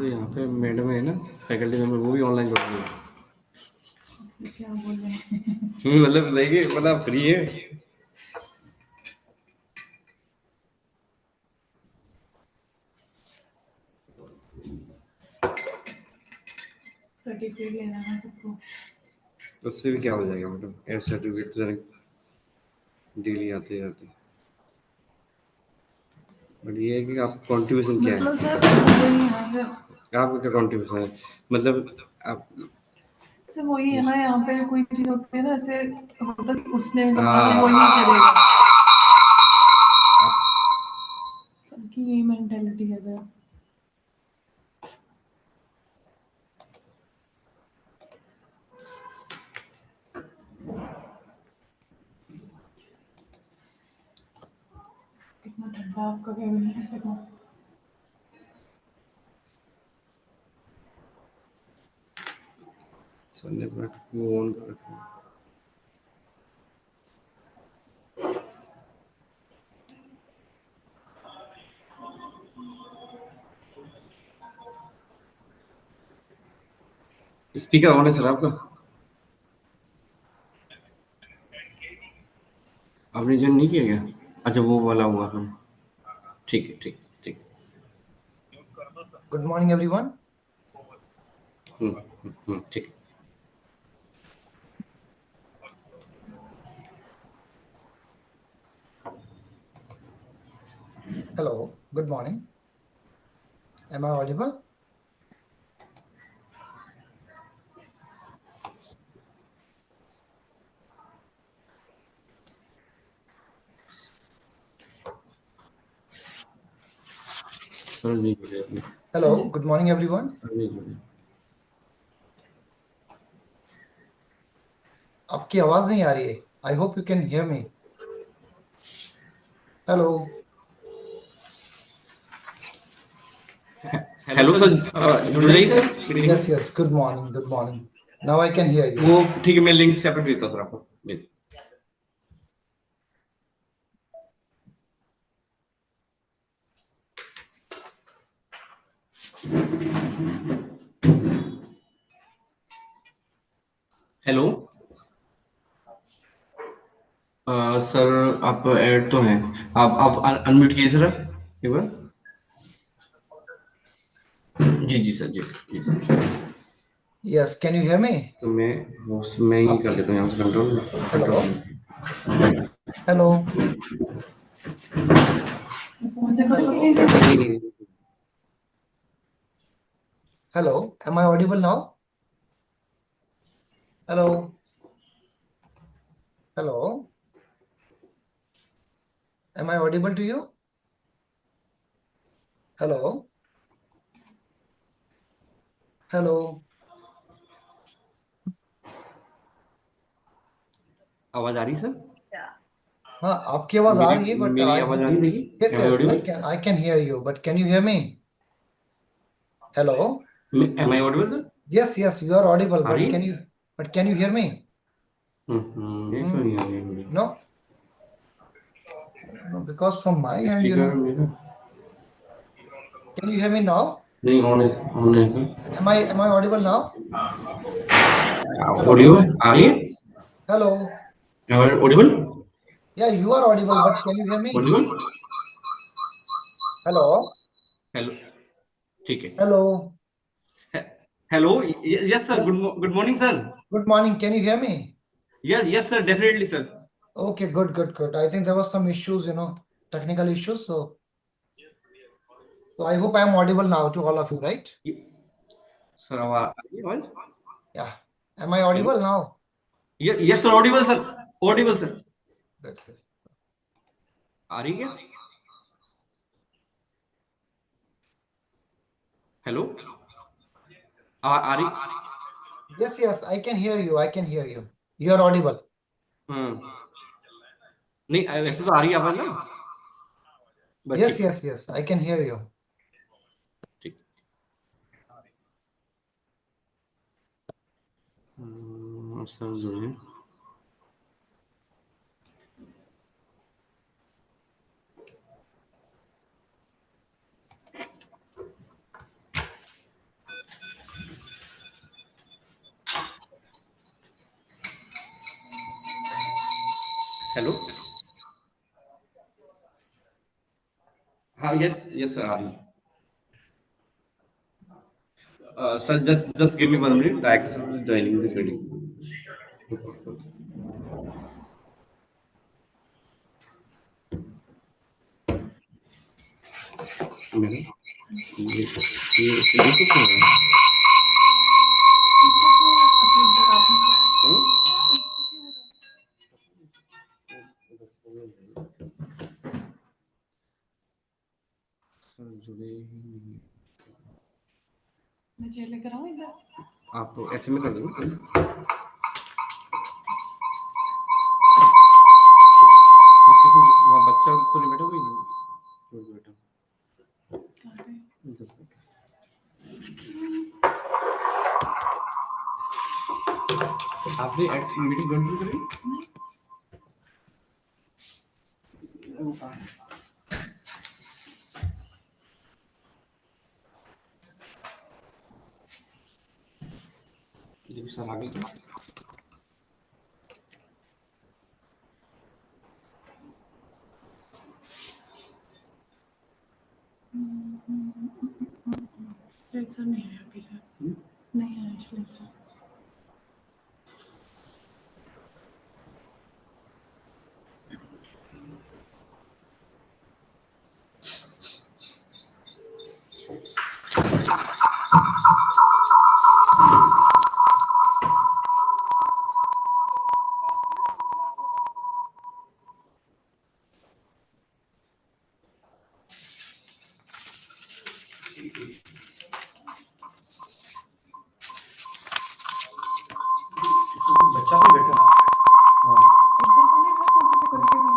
तो यहाँ पे मैडम है ना फैकल्टी मेंबर, वो भी ऑनलाइन जोड़ रही है। क्या बोल रहे हैं? मतलब देखिए, मतलब फ्री है। सर्टिफिकेट लेना है सबको। उससे भी क्या हो जाएगा मैडम, एज सर्टिफिकेट तो डेली आते जाते। बट ये है कि आप कंट्रीब्यूशन क्या है, मतलब सर वही यहाँ से आपका क्या कंट्रीब्यूशन है, मतलब आप से वही है ना, यहाँ पे कोई चीज होती है ना, ऐसे होता कि उसने करना हाँ। है, वही करेगा। सबकी यही मेंटेलिटी है सर। कितना ठंडा आपका केबिन है, कितना सुनने पर वो ऑन कर रखा है। स्पीकर ऑन है सर आपका? आपने जॉइन नहीं किया क्या? अच्छा वो वाला हुआ है, ठीक है ठीक ठीक। Good morning, everyone. ठीक है। Hello. Good morning. Am I audible? Sir नहीं जुड़े अपने। Hello. Good morning, everyone. Sir नहीं जुड़े। आपकी आवाज नहीं आ रही है. I hope you can hear me. Hello. Hello sir, जुड़ जाइए sir. Yes, yes. Good morning. Good morning. Now I can hear you. वो ठीक है, मैं लिंक सेपरेट देता हूँ सर आपको। हेलो सर, आप ऐड तो हैं, आप अनम्यूट कीजिए सर एक बार। जी जी सर, जी जी sir. Yes. Can you hear me? तो मैं ही कर लेता हूँ यहाँ से कंट्रोल। Hello. Hello. मुझे कुछ नहीं। Hello. Am I audible now? Hello. Hello. Am I audible to you? Hello. Hello. आवाज आ रही सर? हाँ, आपकी आवाज आ रही है, but मेरी आवाज आ रही है? yes, yes, I can hear you, but can you hear me? Hello. Am I audible sir? Yes, yes, you are audible, uh but रही है? can you hear me? ये क्यों नहीं आ रही मेरी? No. No, because from my end, you speaker know. मेरा Can you hear me now? नहीं on है sir. Am I audible now? Audio आ रही है? Hello. Audible? Yeah, you are audible, but can you hear me? Audible? Hello. Hello, ठीक है। Hello. Hello, yes sir, good morning sir. Good morning. Can you hear me? Yes sir, definitely sir. Okay, good, good, good. I think there was some issues, technical issues. So I hope I am audible now to all of you, right? Sir आवाज आ रही है आवाज? Yeah. Am I audible now? Yes sir, Audible sir, Audible sir. Good, good. आ रही है क्या? Hello, आ रही? Yes, yes, I can hear you. I can hear you. You are audible. नहीं वैसे तो आ रही है आवाज ना? Yes, yes, yes. I can hear you. ठीक। सर जुड़े। हाँ, yes sir, आ रही है। Sir, just give me 1 minute. I am joining this meeting. Madam, ये तो क्या है? अच्छा इधर आपने जुड़े ही नहीं। मैं चेयर लेकर आऊँ इधर? आप ऐसे में कर दो। वहाँ बच्चा तो नहीं बैठा, कोई नहीं बैठा। आपने मीटिंग ज्वाइन क्यों करी? ये भी सर आ गए। लेसर नहीं है अभी सर, नहीं है लेसर। बच्चा भी बैठा। इधर को नहीं सर, किसी पे करके भी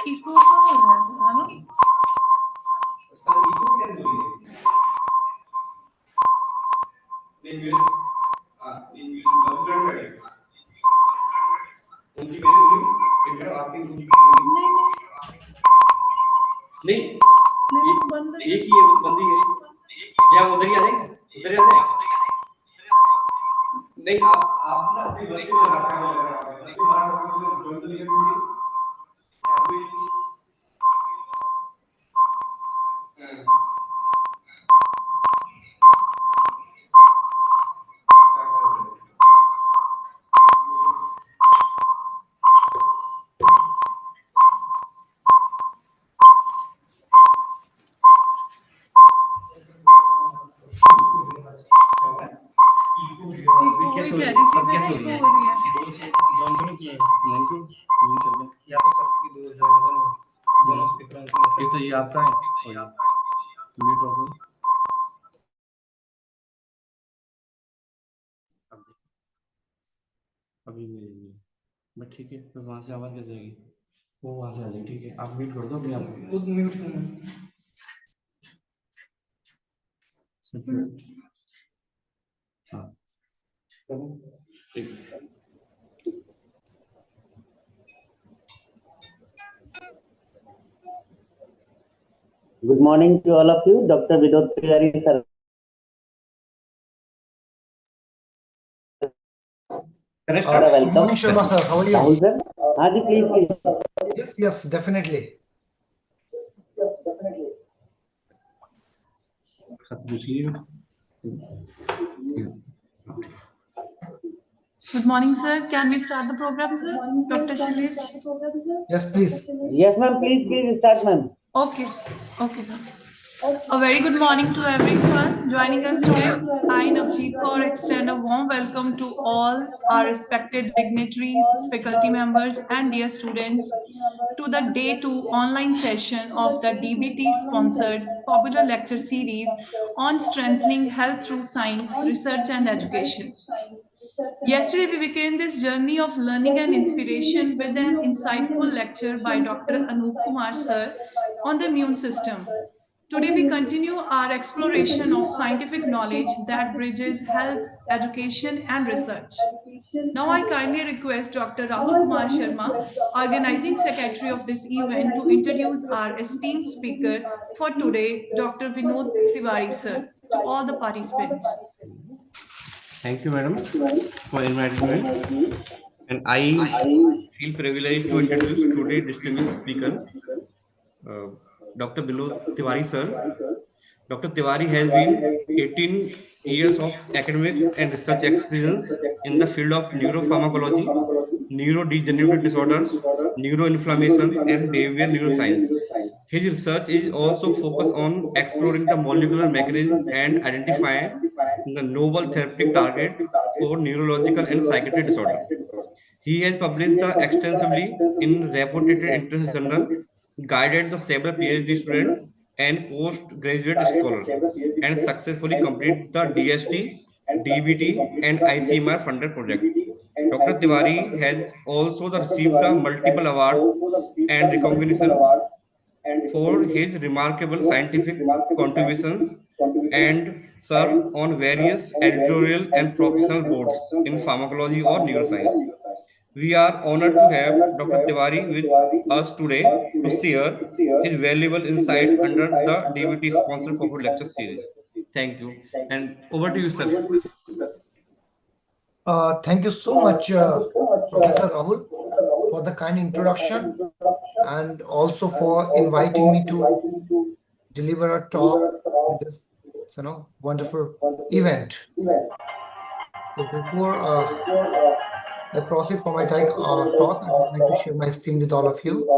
इको कहाँ हो रहा है सर, है ना? सर इको कैसे हो रही है? नहीं उनकी मेरी हुई, इधर आपकी नहीं नहीं मेरा तो बंद है। एक ही है, वो बंदी है। या उधर ही आ जाएंगे, उधर ही आ जाएंगे। नहीं आप ना अपने बच्चे को लगा रहे हो, बच्चे को लगा रहे हो, ज्वाइन तो नहीं करेंगे कैसे कह रही थी मैं, इको हो रही है। दो से ज्वाइन तो नहीं किए, नहीं तो नहीं चल रहा। या तो सबकी दो ज्वाइन करो, दोनों स्पीकरों को एक तो ये आपका है और ये म्यूट प्रॉब्लम। अभी मेरी बट ठीक है, तो वहां से आवाज कैसे आएगी? वो वहां से आ जाएगी। ठीक है, आप म्यूट कर दो अपने आप। खुद म्यूट करना। हाँ ठीक। Good morning to all of you. Dr. Vidod Tiwari, sir. Good morning, Sharma sir. How are you? Rahul sir. हाँ जी, please. Yes, definitely. Good morning sir, can we start the program sir? Dr. Shailesh? Yes, please. Yes, ma'am. Please start, ma'am. Okay sir. A very good morning to everyone joining us today. I, Navjeet Kaur, extend a warm welcome to all our respected dignitaries, faculty members, and dear students to the Day 2 online session of the DBT-sponsored popular lecture series on strengthening health through science, research, and education. Yesterday, we began this journey of learning and inspiration with an insightful lecture by Dr. Anup Kumar Sir on the immune system. Today, we continue our exploration of scientific knowledge that bridges health, education, and research. Now, I kindly request Dr. Rahul Kumar Sharma, organizing secretary of this event, to introduce our esteemed speaker for today, Dr. Vinod Tiwari Sir, to all the participants. Thank you, madam, for inviting me. And I feel privileged to introduce today's distinguished speaker, uh, Dr. Vinod Tiwari sir. Dr. Tiwari has been 18 years of academic and research experience in the field of neuropharmacology, neurodegenerative disorders, neuroinflammation, and behavior neuroscience. His research is also focused on exploring the molecular mechanism and identifying the novel therapeutic target for neurological and psychiatric disorder. He has published extensively in reputed international journals, guided the several PhD students and postgraduate scholars, and successfully completed the DST, DBT, and ICMR funded project. Dr. Tiwari has also received the multiple awards and recognition for his remarkable scientific contributions and served on various editorial and professional boards in pharmacology or neuroscience. We are honored to have Dr. Tiwari with us today to share his valuable insight under the DBT sponsored corporate lecture series. Thank you. And over to you, sir. Thank you so much, Professor Rahul, for the kind introduction and also for inviting me to deliver a talk in this, wonderful event. So before I proceed for my talk, I would like to share my screen with all of you.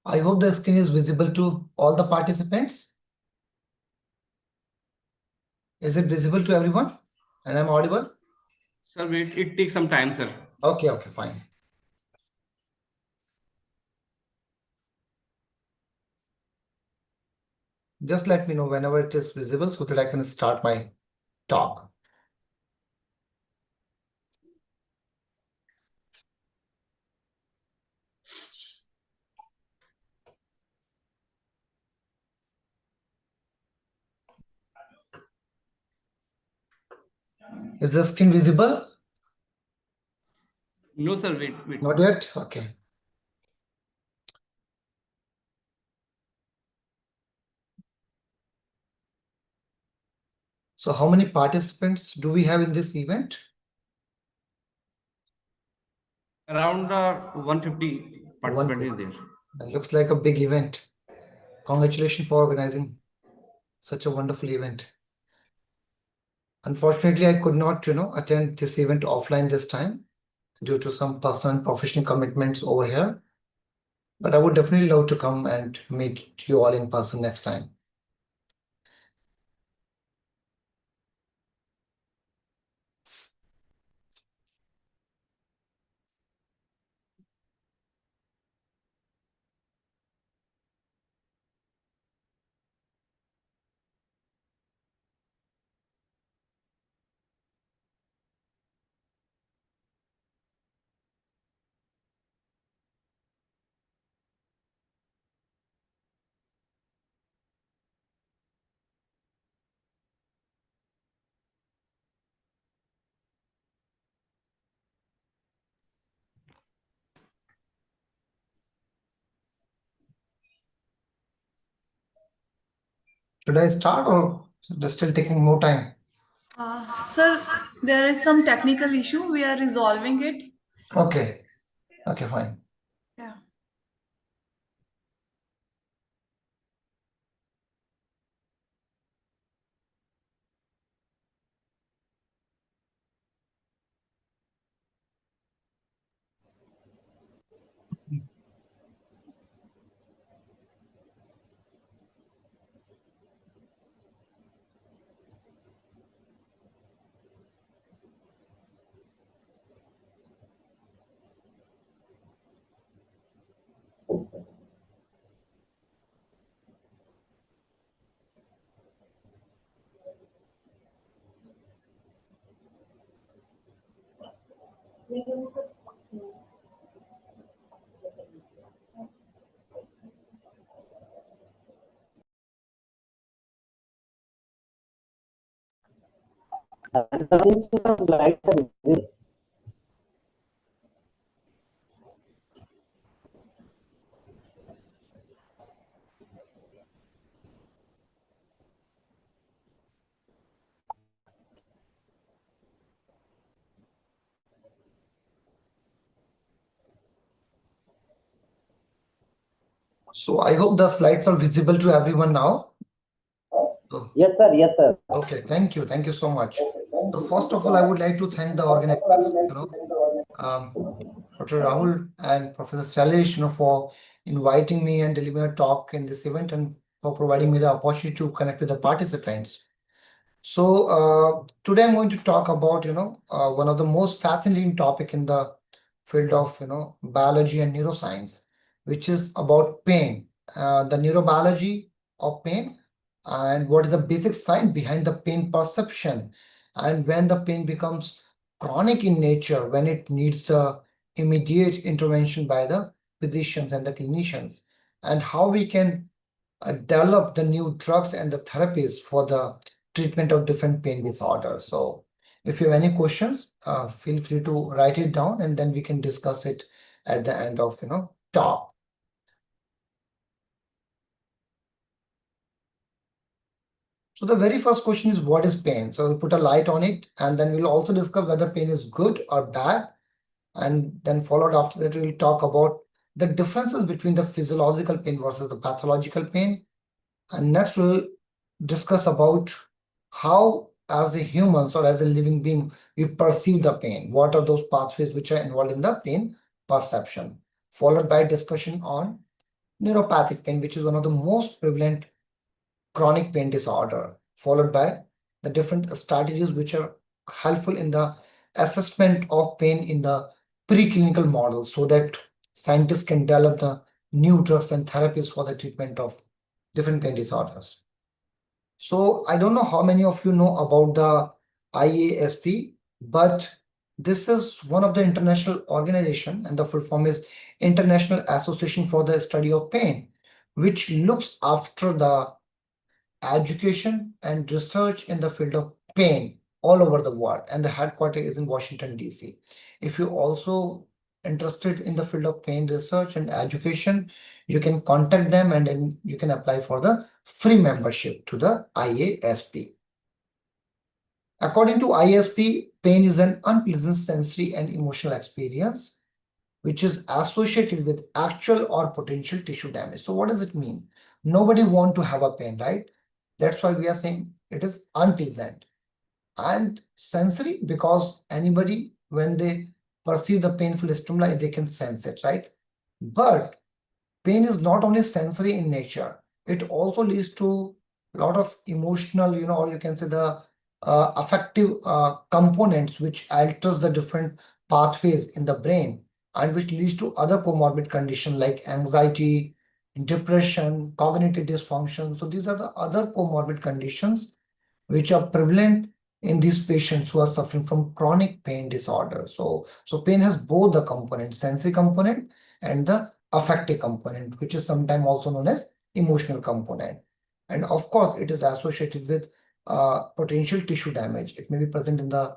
I hope the screen is visible to all the participants. Is it visible to everyone? And I'm audible? Sir, wait, it takes some time, sir. Okay, fine. Just let me know whenever it is visible so that I can start my talk. Is the screen visible? No, sir, wait. Not yet? Okay. So how many participants do we have in this event? Around 150 participants is there. It looks like a big event. Congratulations for organizing such a wonderful event. Unfortunately, I could not, attend this event offline this time due to some personal and professional commitments over here. But I would definitely love to come and meet you all in person next time. Should I start or just still taking more time? Sir, there is some technical issue. We are resolving it. Okay, fine. Yeah. So I hope the slides are visible to everyone now. Yes, sir. Yes, sir. Okay, thank you. Thank you so much. So first of all, I would like to thank the organizers, um, Dr. Rahul and Professor Shailesh, for inviting me and delivering a talk in this event and for providing me the opportunity to connect with the participants. So today I'm going to talk about, one of the most fascinating topic in the field of, biology and neuroscience, which is about pain, the neurobiology of pain, and what is the basic science behind the pain perception, and when the pain becomes chronic in nature, when it needs the immediate intervention by the physicians and the clinicians, and how we can develop the new drugs and the therapies for the treatment of different pain disorders. So if you have any questions, feel free to write it down and then we can discuss it at the end of, talk. So the very first question is, what is pain? So we'll put a light on it, and then we'll also discuss whether pain is good or bad. And then followed after that, we'll talk about the differences between the physiological pain versus the pathological pain. And next we'll discuss about how, as a humans or as a living being, we perceive the pain. What are those pathways which are involved in the pain perception? Followed by discussion on neuropathic pain, which is one of the most prevalent chronic pain disorder, followed by the different strategies which are helpful in the assessment of pain in the preclinical models so that scientists can develop the new drugs and therapies for the treatment of different pain disorders. So I don't know how many of you know about the IASP, but this is one of the international organization, and the full form is International Association for the Study of Pain, which looks after the education and research in the field of pain all over the world, and the headquarters is in Washington, D.C. If you also interested in the field of pain research and education, you can contact them and then you can apply for the free membership to the IASP. According to IASP, pain is an unpleasant sensory and emotional experience which is associated with actual or potential tissue damage. So what does it mean? Nobody want to have a pain, right? That's why we are saying it is unpleasant. And sensory, because anybody, when they perceive the painful stimuli, they can sense it, right? But pain is not only sensory in nature, it also leads to a lot of emotional, or you can say the affective components which alters the different pathways in the brain and which leads to other comorbid conditions like anxiety, depression, cognitive dysfunction. So these are the other comorbid conditions which are prevalent in these patients who are suffering from chronic pain disorder. So pain has both the component, sensory component and the affective component, which is sometimes also known as emotional component. And of course, it is associated with potential tissue damage. It may be present in the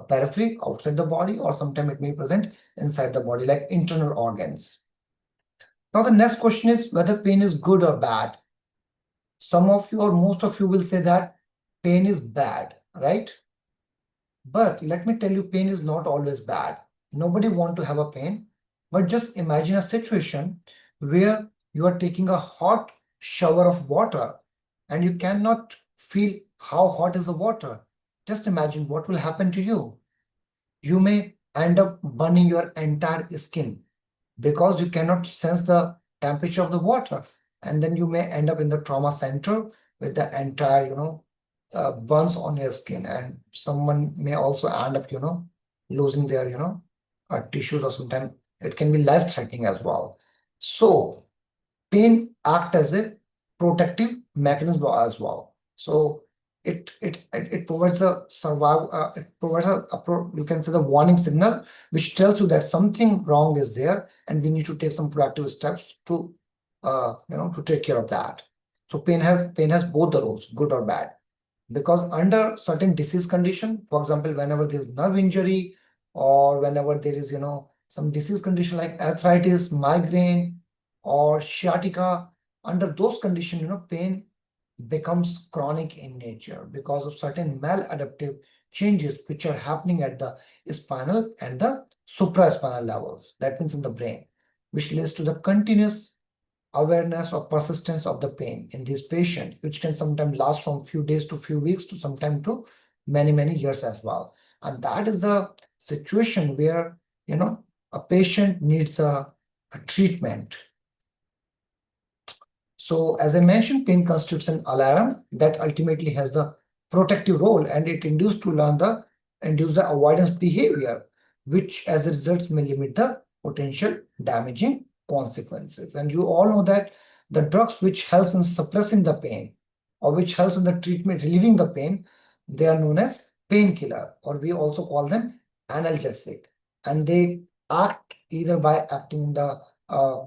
periphery outside the body, or sometimes it may be present inside the body, like internal organs. Now, the next question is whether pain is good or bad. Some of you or most of you will say that pain is bad, right? But let me tell you, pain is not always bad. Nobody wants to have a pain, but just imagine a situation where you are taking a hot shower of water and you cannot feel how hot is the water. Just imagine what will happen to you. You may end up burning your entire skin because you cannot sense the temperature of the water. And then you may end up in the trauma center with the entire, burns on your skin, and someone may also end up, losing their, tissues, or sometimes it can be life-threatening as well. So pain acts as a protective mechanism as well. So it provides a survival. It provides you can say the warning signal, which tells you that something wrong is there, and we need to take some proactive steps to to take care of that. So pain has both the roles, good or bad, because under certain disease condition, for example, whenever there is nerve injury, or whenever there is some disease condition like arthritis, migraine, or sciatica, under those conditions, pain becomes chronic in nature because of certain maladaptive changes which are happening at the spinal and the supraspinal levels, that means in the brain, which leads to the continuous awareness or persistence of the pain in these patients, which can sometimes last from few days to few weeks to sometimes to many years as well. And that is the situation where a patient needs a treatment. So as I mentioned, pain constitutes an alarm that ultimately has the protective role, and it induce the avoidance behavior, which as a result may limit the potential damaging consequences. And you all know that the drugs which helps in suppressing the pain or which helps in the treatment relieving the pain, they are known as painkiller, or we also call them analgesic, and they act either by acting in the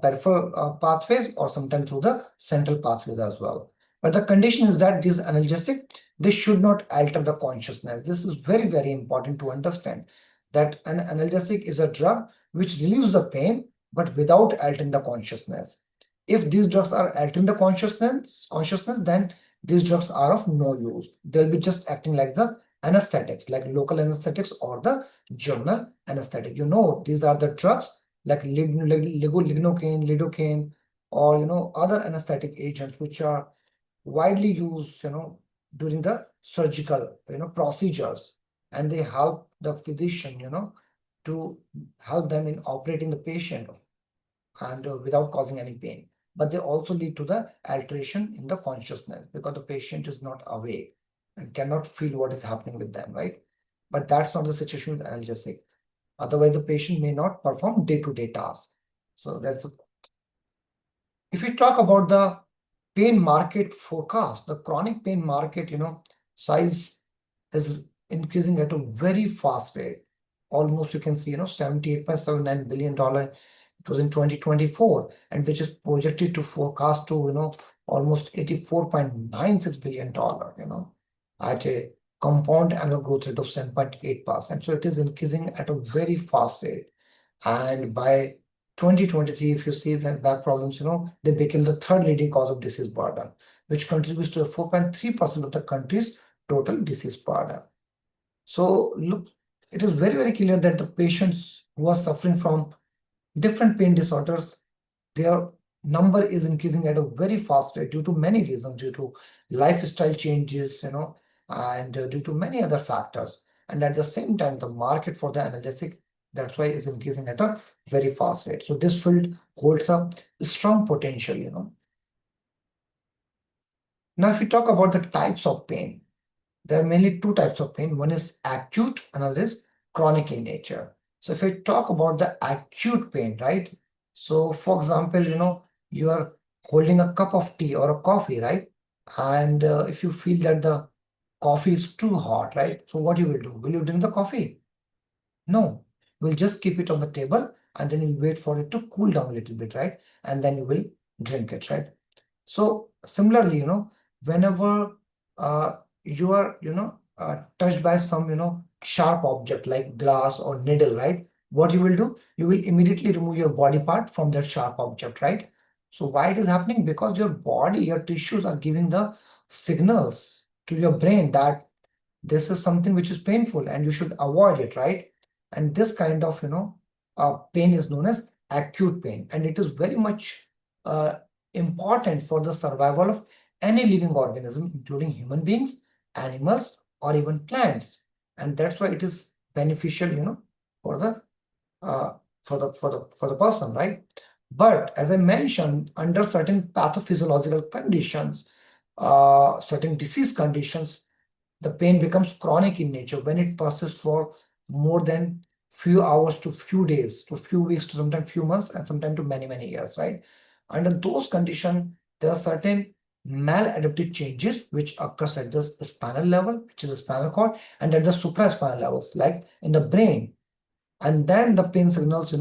peripheral pathways or sometimes through the central pathways as well. But the condition is that these analgesic, they should not alter the consciousness. This is very important to understand, that an analgesic is a drug which relieves the pain but without altering the consciousness. If these drugs are altering the consciousness, then these drugs are of no use. They'll be just acting like the anesthetics, like local anesthetics or the general anesthetic. These are the drugs like lignocaine, lidocaine, or other anesthetic agents which are widely used during the surgical procedures, and they help the physician to help them in operating the patient and without causing any pain. But they also lead to the alteration in the consciousness because the patient is not awake and cannot feel what is happening with them, right? But that's not the situation with analgesic. Otherwise, the patient may not perform day-to-day tasks. So if we talk about the pain market forecast, the chronic pain market, size is increasing at a very fast rate. Almost you can see, $78.79 billion. It was in 2024, and which is projected to forecast to, almost $84.96 billion, at a compound annual growth rate of 7.8%. So it is increasing at a very fast rate. And by 2023, if you see the back problems, they became the third leading cause of disease burden, which contributes to 4.3% of the country's total disease burden. So look, it is very clear that the patients who are suffering from different pain disorders, their number is increasing at a very fast rate due to many reasons, due to lifestyle changes, and due to many other factors. And at the same time, the market for the analgesic, that's why is increasing at a very fast rate. So this field holds a strong potential. Now, if we talk about the types of pain, there are mainly two types of pain. One is acute, another is chronic in nature. So if we talk about the acute pain, right? So for example, you are holding a cup of tea or a coffee, right? And if you feel that the coffee is too hot, right? So what you will do? Will you drink the coffee? No, we'll just keep it on the table and then you'll wait for it to cool down a little bit, right? And then you will drink it, right? So similarly, whenever you are, touched by some, sharp object like glass or needle, right? What you will do? You will immediately remove your body part from that sharp object, right? So why it is happening? Because your body, your tissues are giving the signals to your brain that this is something which is painful and you should avoid it, right? And this kind of, pain is known as acute pain, and it is very much important for the survival of any living organism, including human beings, animals, or even plants. And that's why it is beneficial, for the person, right? But as I mentioned, under certain pathophysiological conditions, certain disease conditions, the pain becomes chronic in nature when it persists for more than few hours to few days to few weeks to sometimes few months and sometimes to many years, right? Under those conditions, there are certain maladaptive changes which occurs at the spinal level, which is the spinal cord, and at the supraspinal levels, like in the brain. And then the pain signals,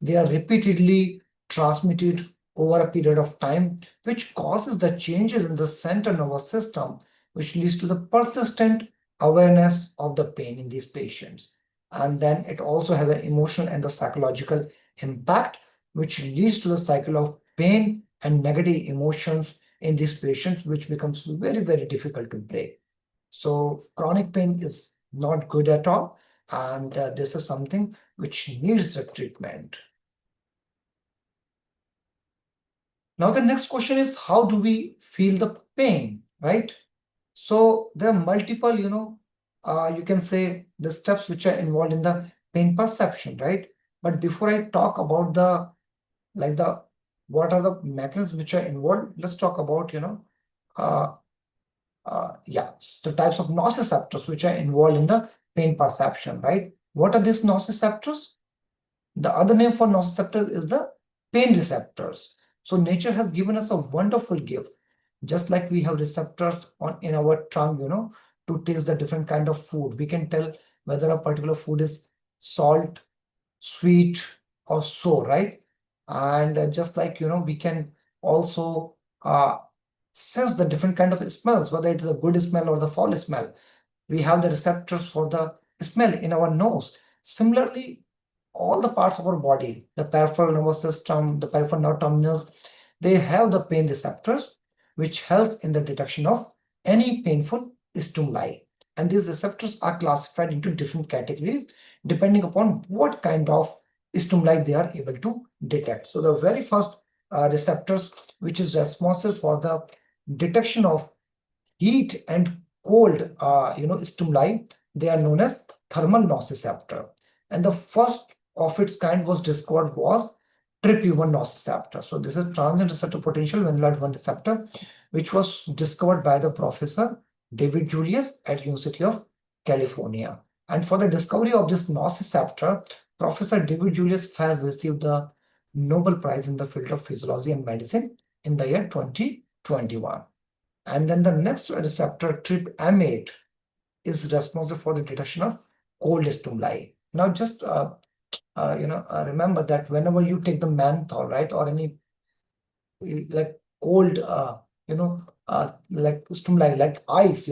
they are repeatedly transmitted over a period of time, which causes the changes in the central nervous system, which leads to the persistent awareness of the pain in these patients. And then it also has an emotional and the psychological impact, which leads to the cycle of pain and negative emotions in these patients, which becomes very, very difficult to break. So chronic pain is not good at all, and this is something which needs the treatment. Now the next question is, how do we feel the pain, right? So there are multiple, you can say the steps which are involved in the pain perception, right? But before I talk about what are the mechanisms which are involved, let's talk about, uh, the types of nociceptors which are involved in the pain perception, right? What are these nociceptors? The other name for nociceptors is the pain receptors. So nature has given us a wonderful gift. Just like we have receptors in our tongue, to taste the different kind of food. We can tell whether a particular food is salt, sweet, or sour, right? And just like, we can also sense the different kind of smells, whether it is a good smell or the foul smell. We have the receptors for the smell in our nose. Similarly, all the parts of our body, the peripheral nervous system, the peripheral nerve terminals, they have the pain receptors, which helps in the detection of any painful stimuli. And these receptors are classified into different categories depending upon what kind of stimuli they are able to detect. So the very first receptors, which is responsible for the detection of heat and cold, stimuli, they are known as thermal nociceptor. And the first of its kind was discovered was TRPV1 nociceptor. So this is transient receptor potential vanillate 1 receptor, which was discovered by the professor David Julius at University of California. And for the discovery of this nociceptor, Professor David Julius has received the Nobel Prize in the field of physiology and medicine in the year 2021. And then the next receptor, TRPM8, is responsible for the detection of cold stimuli. Now, just remember that whenever you take the menthol, right, or any like cold, like stimuli, like ice,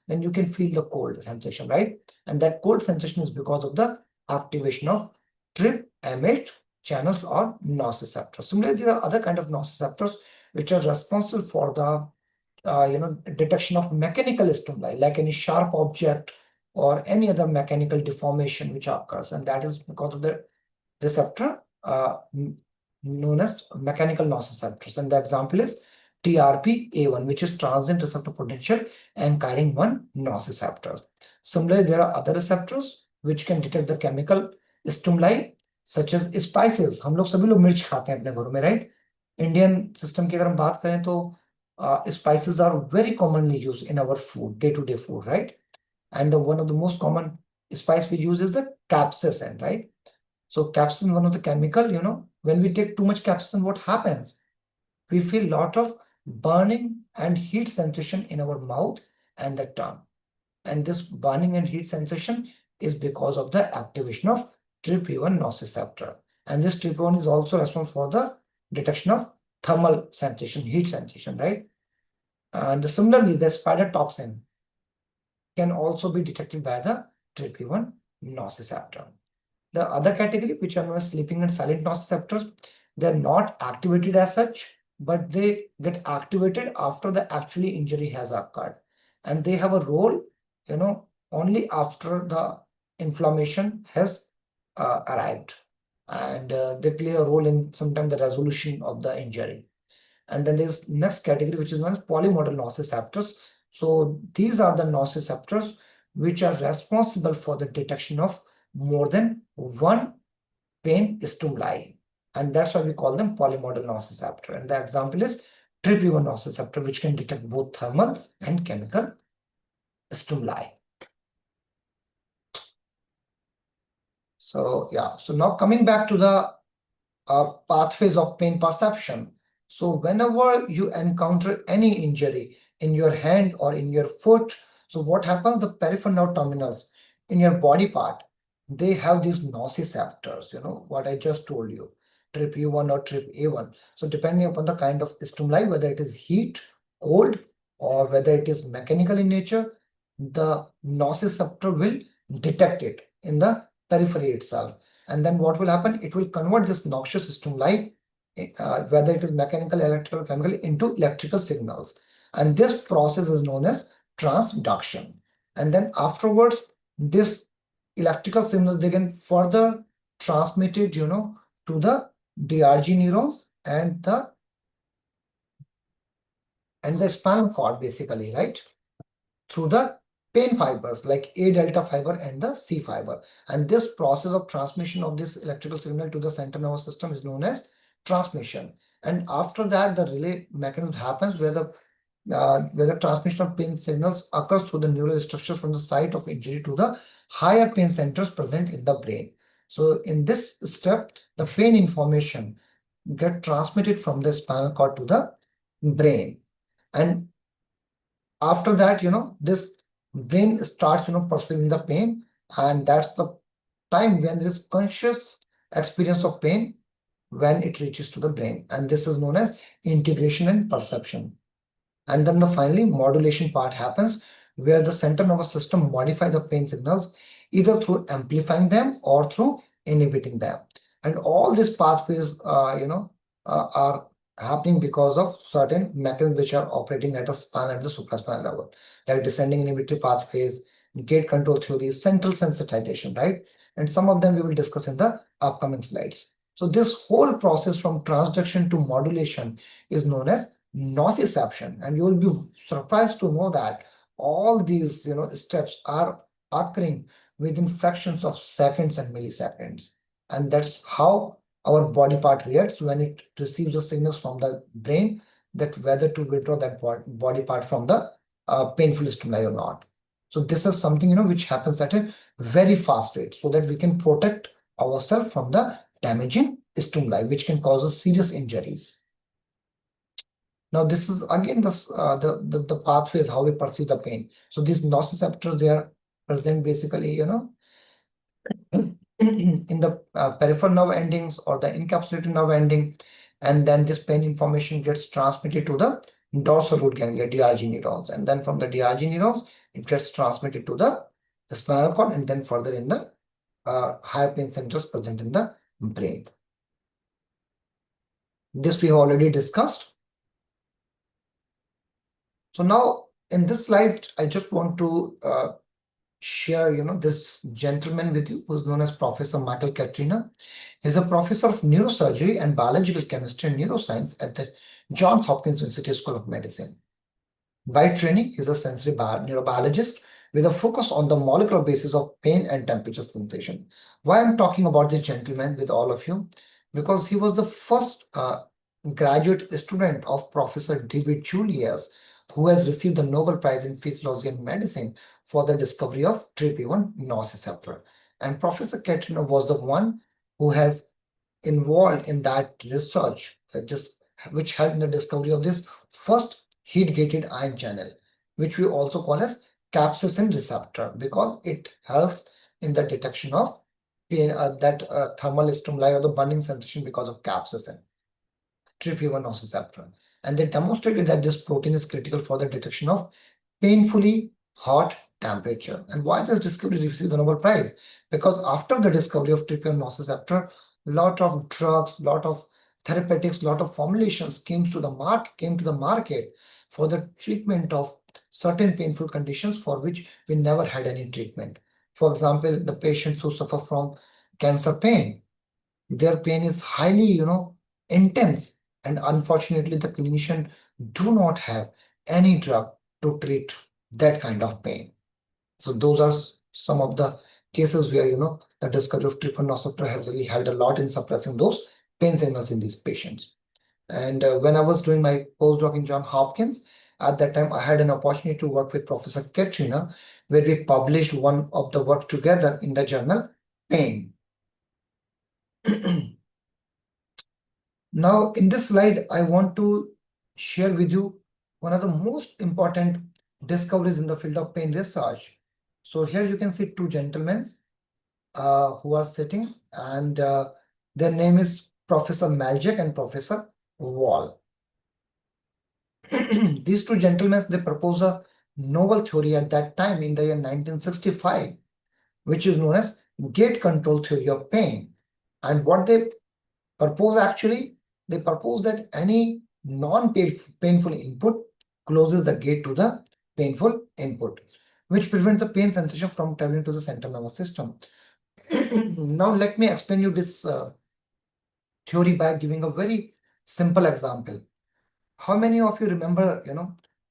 then you can feel the cold sensation, right? And that cold sensation is because of the activation of TRPM8 channels or nociceptors. Similarly, there are other kind of nociceptors which are responsible for the detection of mechanical stimuli, like any sharp object or any other mechanical deformation which occurs, and that is because of the receptor known as mechanical nociceptors. And the example is TRPA1, which is transient receptor potential anchoring 1 nociceptor. Similarly, there are other receptors which can detect the chemical stimuli such as spices. हम लोग सभी लोग मिर्च खाते हैं अपने घरों में, right? इंडियन सिस्टम की अगर हम बात करें तो spices are very commonly used in our food, day-to-day food, right? And one of the most common spice we use is the capsaicin, right? So capsaicin, one of the chemical, when we take too much capsaicin, what happens? We feel lot of burning and heat sensation in our mouth and the tongue. And this burning and heat sensation is because of the activation of TRPV1 nociceptor. And this TRPV1 is also responsible for the detection of thermal sensation, heat sensation, right? And similarly, the spider toxin can also be detected by the TRPV1 nociceptor. The other category, which are known as sleeping and silent nociceptors, they're not activated as such, but they get activated after the actually injury has occurred. And they have a role, only after the inflammation has arrived. And they play a role in sometimes the resolution of the injury. And then there's next category, which is known as polymodal nociceptors. So these are the nociceptors which are responsible for the detection of more than one pain stimuli. And that's why we call them polymodal nociceptor. And the example is TRPV1 nociceptor, which can detect both thermal and chemical stimuli. So yeah, so now coming back to the pathways of pain perception. So whenever you encounter any injury in your hand or in your foot, so what happens? The peripheral nerve terminals in your body part, they have these nociceptors, what I just told you, trip U1 or trip A1. So depending upon the kind of stimuli, whether it is heat, cold, or whether it is mechanical in nature, the nociceptor will detect it in the periphery itself. And then what will happen? It will convert this noxious stimuli, whether it is mechanical, electrical, chemical, into electrical signals. And this process is known as transduction. And then afterwards, this electrical signals, they can further transmitted, to the DRG neurons and the spinal cord, basically, right? Through the pain fibers like A delta fiber and the C fiber. And this process of transmission of this electrical signal to the central nervous system is known as transmission. And after that, the relay mechanism happens where the transmission of pain signals occurs through the neural structures from the site of injury to the higher pain centers present in the brain. So in this step, the pain information get transmitted from the spinal cord to the brain. And after that, this brain starts, perceiving the pain, and that's the time when there is conscious experience of pain when it reaches to the brain. And this is known as integration and perception. And then the finally modulation part happens where the central nervous system modify the pain signals either through amplifying them or through inhibiting them. And all these pathways, are happening because of certain mechanisms which are operating at a span at the supraspinal level, like descending inhibitory pathways, gate control theories, central sensitization, right? And some of them we will discuss in the upcoming slides. So this whole process from transduction to modulation is known as nociception, and you will be surprised to know that all these steps are occurring within fractions of seconds and milliseconds. And that's how our body part reacts when it receives the signals from the brain, that whether to withdraw that body part from the painful stimuli or not. So this is something which happens at a very fast rate, so that we can protect ourselves from the damaging stimuli which can cause us serious injuries. Now this is again the pathways how we perceive the pain. So these nociceptors, they are present basically in the peripheral nerve endings or the encapsulated nerve ending, and then this pain information gets transmitted to the dorsal root ganglia, DRG neurons, and then from the DRG neurons it gets transmitted to the spinal cord, and then further in the higher pain centers present in the brain. This we already discussed. So now in this slide, I just want to share, this gentleman with you who's known as Professor Michael Katrina. He's a professor of neurosurgery and biological chemistry and neuroscience at the Johns Hopkins Institute School of Medicine. By training, he's a sensory neurobiologist with a focus on the molecular basis of pain and temperature sensation. Why I'm talking about this gentleman with all of you? Because he was the first graduate student of Professor David Julius, who has received the Nobel Prize in Physiology and Medicine for the discovery of TRPV1 nociceptor. And Professor Katrina was the one who has involved in that research, which helped in the discovery of this first heat-gated ion channel, which we also call as capsaicin receptor, because it helps in the detection of pain, that thermal stimuli or the burning sensation because of capsaicin, TRPV1 nociceptor. And they demonstrated that this protein is critical for the detection of painfully hot temperature. And why this discovery received the Nobel Prize? Because after the discovery of TRPV1 nociceptor, lot of drugs, lot of therapeutics, lot of formulations came to the market for the treatment of certain painful conditions for which we never had any treatment. For example, the patients who suffer from cancer pain, their pain is highly, intense, and unfortunately the clinician do not have any drug to treat that kind of pain. So those are some of the cases where the discovery of TRPV1 nociceptor has really helped a lot in suppressing those pain signals in these patients. And when I was doing my postdoc in Johns Hopkins, at that time I had an opportunity to work with Professor Katrina, where we published one of the work together in the journal Pain. Now, in this slide, I want to share with you one of the most important discoveries in the field of pain research. So here you can see two gentlemen who are sitting, and their name is Professor Maljek and Professor Wall. These two gentlemen, they propose a novel theory at that time in the year 1965, which is known as gate control theory of pain. And what they propose actually, they propose that any non-painful input closes the gate to the painful input, which prevents the pain sensation from traveling to the central nervous system. Now let me explain you this theory by giving a very simple example. How many of you remember,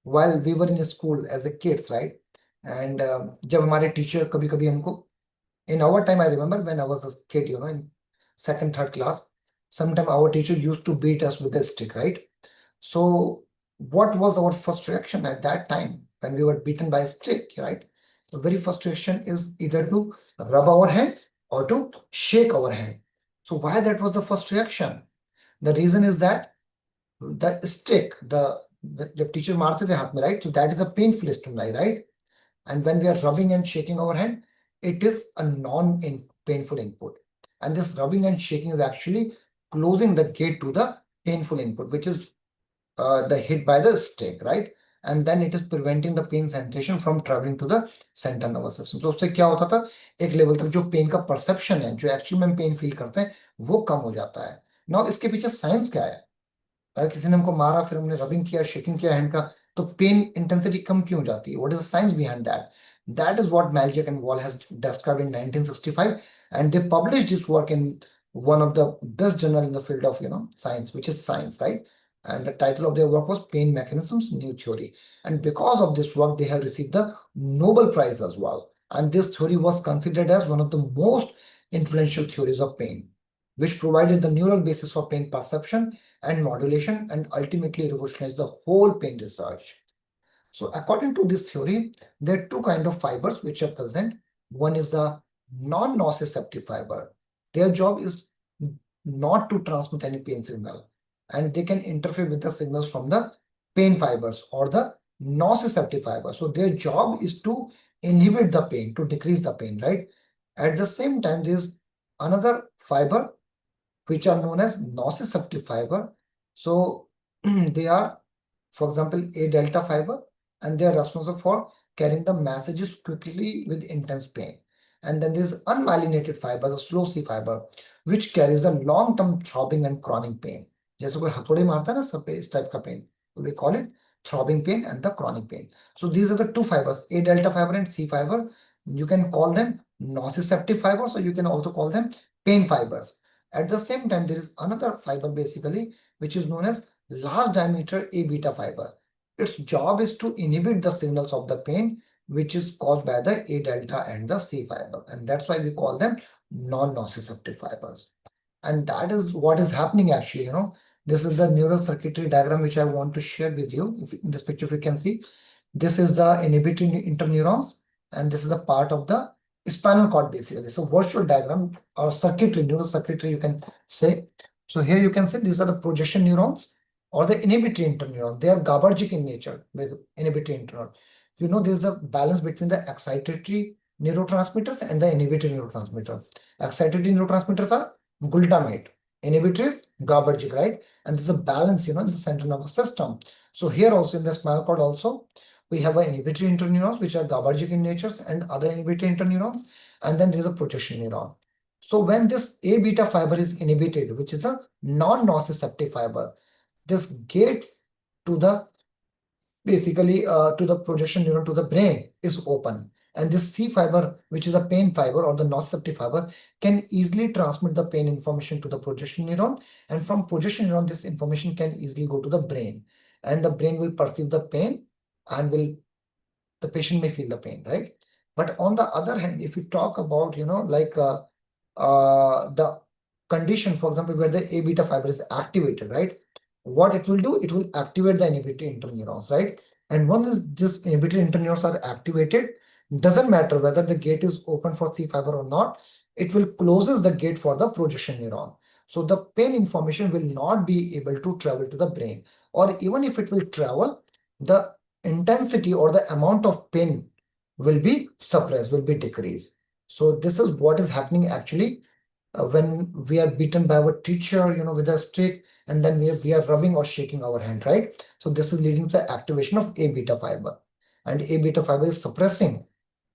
while we were in school as a kids, right? And जब हमारे teacher कभी-कभी हमको, in our time, I remember when I was a kid, in second, third class, sometime our teacher used to beat us with a stick, right? So what was our first reaction at that time when we were beaten by a stick, right? The very first reaction is either to rub our hand or to shake our hand. So why that was the first reaction? The reason is that the stick, the teacher मारते थे हाथ में, right? So that is a painful stimuli, right? And when we are rubbing and shaking our hand, it is a non-painful input. And this rubbing and shaking is actually closing the gate to the painful input, which is the hit by the stick, right? And then it is preventing the pain sensation from traveling to the central nervous system. So उससे क्या होता था, एक level तक जो pen का perception है, जो एक्चुअली में पेन फील करते हैं, वो कम हो जाता है. नाउ इसके पीछे साइंस क्या है? अगर किसी ने हमको मारा, फिर हमने रबिंग किया, शेकिंग किया हैंड का, तो पेन इंटेंसिटी कम क्यों हो जाती है? What is the science behind that? That is what Maljek and Wall has described in 1965, and they published this work in one of the best journal in the field of science, which is Science, right? And the title of their work was Pain Mechanisms New Theory. And because of this work, they have received the Nobel Prize as well. And this theory was considered as one of the most influential theories of pain, which provided the neural basis for pain perception and modulation, and ultimately revolutionized the whole pain research. So according to this theory, there are two kinds of fibers which are present. One is the non-nociceptive fiber. Their job is not to transmit any pain signal, and they can interfere with the signals from the pain fibers or the nociceptive fiber. So their job is to inhibit the pain, to decrease the pain, right? At the same time, there is another fiber which are known as nociceptive fiber. So they are, for example, A delta fiber, and they are responsible for carrying the messages quickly with intense pain. And then there's unmyelinated fiber, the slow C fiber, which carries a long-term throbbing and chronic pain. जैसे कोई हथौड़े मारता है ना सब पे, इस type का pain. So we call it throbbing pain and the chronic pain. So these are the two fibers, A delta fiber and C fiber. You can call them nociceptive fibers, or you can also call them pain fibers. At the same time, there is another fiber basically, which is known as large diameter A beta fiber. Its job is to inhibit the signals of the pain, which is caused by the A delta and the C fiber. And that's why we call them non-nociceptive fibers. And that is what is happening actually, This is the neural circuitry diagram which I want to share with you. If in this picture, if you can see, this is the inhibiting interneurons, and this is a part of the spinal cord basically. So virtual diagram or circuitry, neural circuitry, you can say. So here you can see these are the projection neurons or the inhibitory interneuron. They are GABAergic in nature with inhibitory interneuron. There's a balance between the excitatory neurotransmitters and the inhibitory neurotransmitter. Excitatory neurotransmitters are glutamate. Inhibitory is GABAergic, right? And there's a balance, in the central nervous system. So here also in the spinal cord also, we have an inhibitory interneurons, which are GABAergic in nature, and other inhibitory interneurons, and then there is a projection neuron. So when this A beta fiber is inhibited, which is a non-nociceptive fiber, this gate to the basically to the projection neuron to the brain is open. And this C fiber, which is a pain fiber or the nociceptive fiber, can easily transmit the pain information to the projection neuron. And from projection neuron, this information can easily go to the brain. And the brain will perceive the pain and the patient may feel the pain, right? But on the other hand, if you talk about, the condition, for example, where the A beta fiber is activated, right? What it will do, it will activate the inhibitory interneurons, right? And once this inhibitory interneurons are activated, doesn't matter whether the gate is open for C fiber or not, it will closes the gate for the projection neuron. So the pain information will not be able to travel to the brain, or even if it will travel, the intensity or the amount of pain will be suppressed, will be decreased. So this is what is happening actually when we are beaten by our teacher, with a stick, and then we are rubbing or shaking our hand, right? So this is leading to the activation of A beta fiber, and A beta fiber is suppressing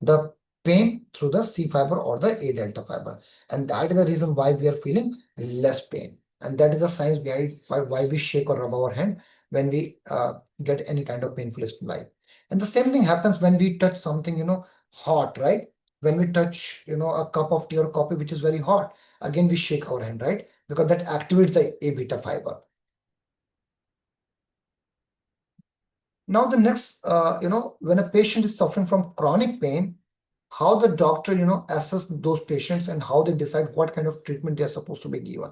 the pain through the C fiber or the A delta fiber, and that is the reason why we are feeling less pain, and that is the science behind why we shake or rub our hand when we get any kind of painful stimuli. And the same thing happens when we touch something hot, right? When we touch a cup of tea or coffee which is very hot, again we shake our hand, right? Because that activates the A beta fiber. Now the next, when a patient is suffering from chronic pain, how the doctor, assess those patients and how they decide what kind of treatment they are supposed to be given.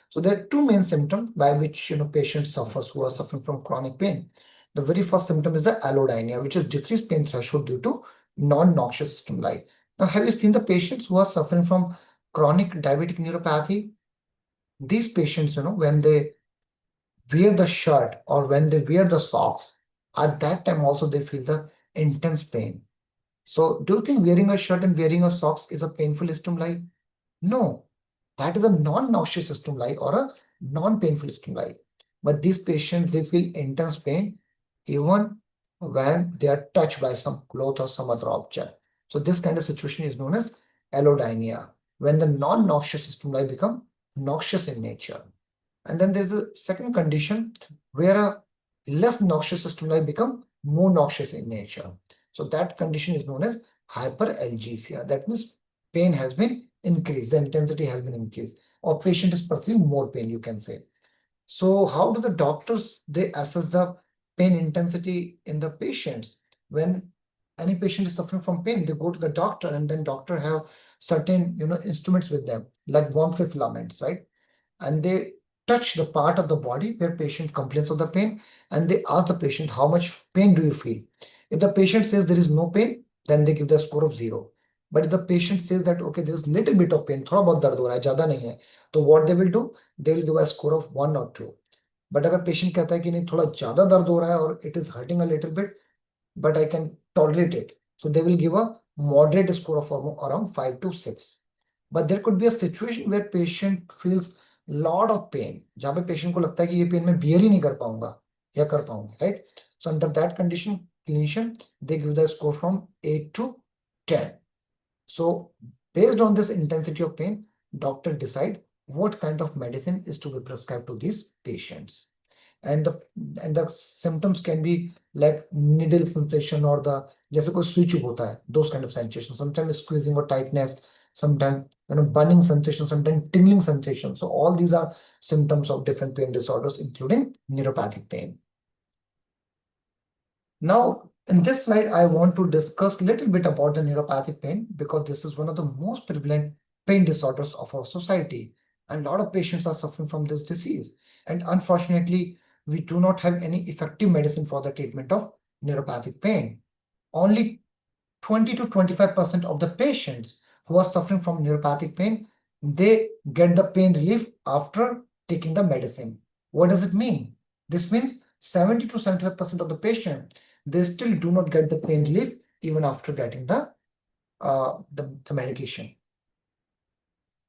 So there are two main symptoms by which, patients suffers who are suffering from chronic pain. The very first symptom is the allodynia, which is decreased pain threshold due to non-noxious stimuli. Now, have you seen the patients who are suffering from chronic diabetic neuropathy? These patients, when they wear the shirt or when they wear the socks, at that time also they feel the intense pain. So do you think wearing a shirt and wearing a socks is a painful stimuli? No, that is a non-noxious stimuli or a non-painful stimuli. But these patients, they feel intense pain even when they are touched by some cloth or some other object. So this kind of situation is known as allodynia, when the non-noxious stimuli become noxious in nature. And then there's a second condition where a less noxious stimuli become more noxious in nature. So that condition is known as hyperalgesia. That means pain has been increased, the intensity has been increased, or patient is perceiving more pain, you can say. So how do the doctors, they assess the pain intensity in the patients? When any patient is suffering from pain, they go to the doctor, and then doctor have certain instruments with them, like warmth filaments, right? And they touch the part of the body where patient complains of the pain, and they ask the patient, how much pain do you feel? If the patient says there is no pain, then they give the score of 0. But if the patient says that okay, there is little bit of pain, थोड़ा बहुत दर्द हो रहा है, ज्यादा नहीं है, तो what they will do, they will give a score of 1 or 2. But अगर patient कहता है कि नहीं थोड़ा ज्यादा दर्द हो रहा है और it is hurting a little bit, but I can tolerate it, so they will give a moderate score of around 5 to 6. But there could be a situation where patient feels lot of pain, जहाँ पे patient को लगता है कि ये pain मैं bear ही नहीं कर पाऊंगा या कर पाऊंगी, right? So under that condition, clinician, they give the score from 8 to 10. So based on this intensity of pain, doctor decide what kind of medicine is to be prescribed to these patients. And the symptoms can be like needle sensation or the जैसे कोई switch होता है, those kind of sensation. Sometimes squeezing or tightness, sometimes burning sensation, sometimes tingling sensation. So all these are symptoms of different pain disorders, including neuropathic pain. Now, in this slide, I want to discuss a little bit about the neuropathic pain, because this is one of the most prevalent pain disorders of our society. And a lot of patients are suffering from this disease. And unfortunately, we do not have any effective medicine for the treatment of neuropathic pain. Only 20 to 25% of the patients who are suffering from neuropathic pain, they get the pain relief after taking the medicine. What does it mean? This means 70 to 75% of the patient, they still do not get the pain relief even after getting the medication.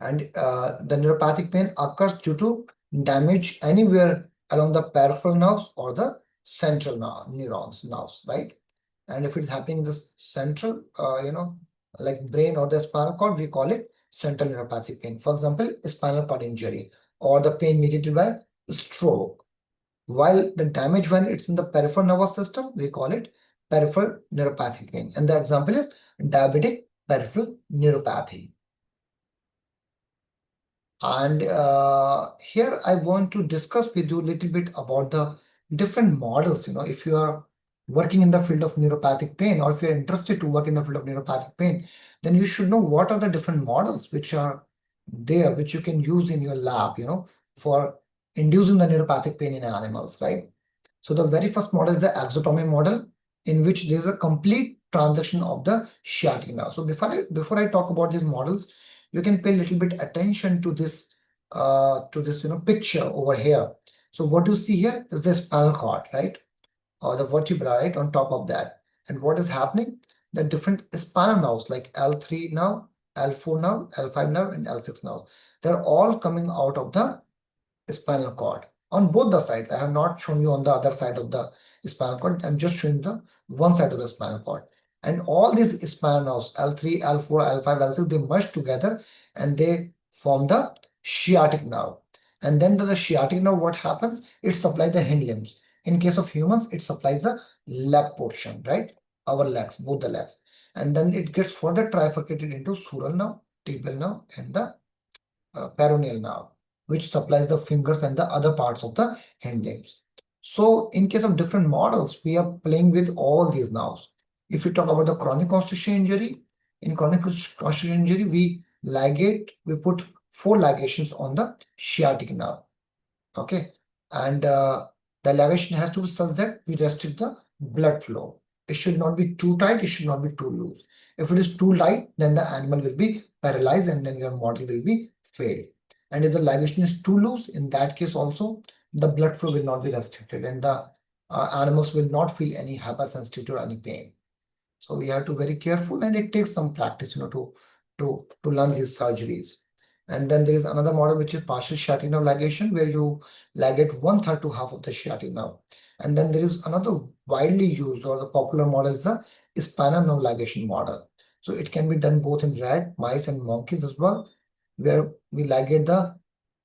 And the neuropathic pain occurs due to damage anywhere along the peripheral nerves or the central nerves, right? And if it's happening in the central, like brain or the spinal cord, we call it central neuropathic pain. For example, spinal cord injury or the pain mediated by stroke. While the damage when it's in the peripheral nervous system, we call it peripheral neuropathic pain. And the example is diabetic peripheral neuropathy. And here I want to discuss with you a little bit about the different models. If you are working in the field of neuropathic pain, or if you're interested to work in the field of neuropathic pain, then you should know what are the different models which are there, which you can use in your lab, for inducing the neuropathic pain in animals, right? So the very first model is the exotomy model, in which there's a complete transaction of the sciatic nerve. So before I talk about these models, you can pay a little bit attention to this to this picture over here. So what you see here is the spinal cord, right, or the vertebra, right, on top of that. And what is happening? The different spinal nerves like L3 nerve, L4 nerve, L5 nerve, and L6 nerve. They're all coming out of the spinal cord on both the sides. I have not shown you on the other side of the spinal cord. I'm just showing the one side of the spinal cord. And all these spinal nerves, L3, L4, L5, L6, they merge together and they form the sciatic nerve. And then the sciatic nerve, what happens? It supplies the hind limbs. In case of humans, it supplies the leg portion, right? Our legs, both the legs. And then it gets further trifurcated into sural nerve, tibial nerve, and the peroneal nerve, which supplies the fingers and the other parts of the hand limbs. So in case of different models, we are playing with all these nerves. If you talk about the chronic constitution injury, in chronic constitution injury, we put 4 ligations on the sciatic nerve. Okay, and the ligation has to be such that we restrict the blood flow. It should not be too tight, it should not be too loose. If it is too light, then the animal will be paralyzed and then your model will be failed. And if the ligation is too loose, in that case also the blood flow will not be restricted and the animals will not feel any hypersensitivity or any pain. So we have to be very careful, and it takes some practice, to learn these surgeries. And then there is another model which is partial sciatic nerve ligation, where you ligate 1/3 to half of the sciatic nerve. And then there is another widely used or the popular model is the spinal nerve ligation model. So it can be done both in rat, mice, and monkeys as well, where we ligate the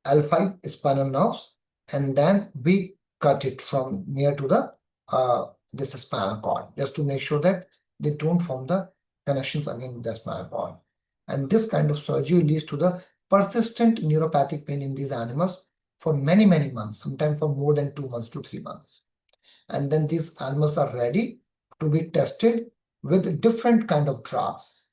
L5 spinal nerves and then we cut it from near to the this spinal cord, just to make sure that they don't form the connections again with the spinal cord. And this kind of surgery leads to the persistent neuropathic pain in these animals for many, many months, sometimes for more than 2 months to 3 months. And then these animals are ready to be tested with different kind of drugs.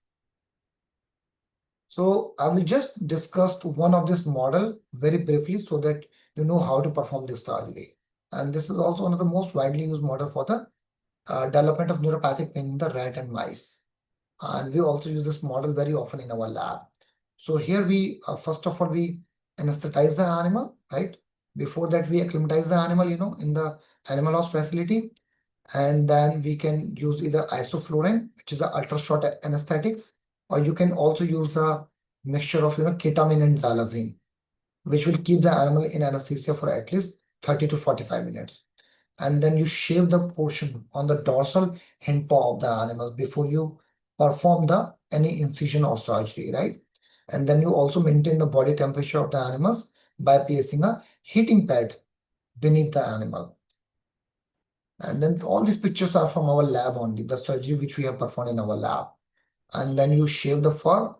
So I will just discuss one of this model very briefly so that you know how to perform this surgery. And this is also one of the most widely used model for the development of neuropathic pain in the rat and mice. And we also use this model very often in our lab. So here we, first of all, we anesthetize the animal, right? Before that, we acclimatize the animal, in the animal house facility. And then we can use either isoflurane, which is an ultra short anesthetic, or you can also use the mixture of, ketamine and xylazine, which will keep the animal in anesthesia for at least 30 to 45 minutes. And then you shave the portion on the dorsal hind paw of the animal before you perform any incision or surgery, right? And then you also maintain the body temperature of the animals by placing a heating pad beneath the animal. And then all these pictures are from our lab only, the surgery which we have performed in our lab. And then you shave the fur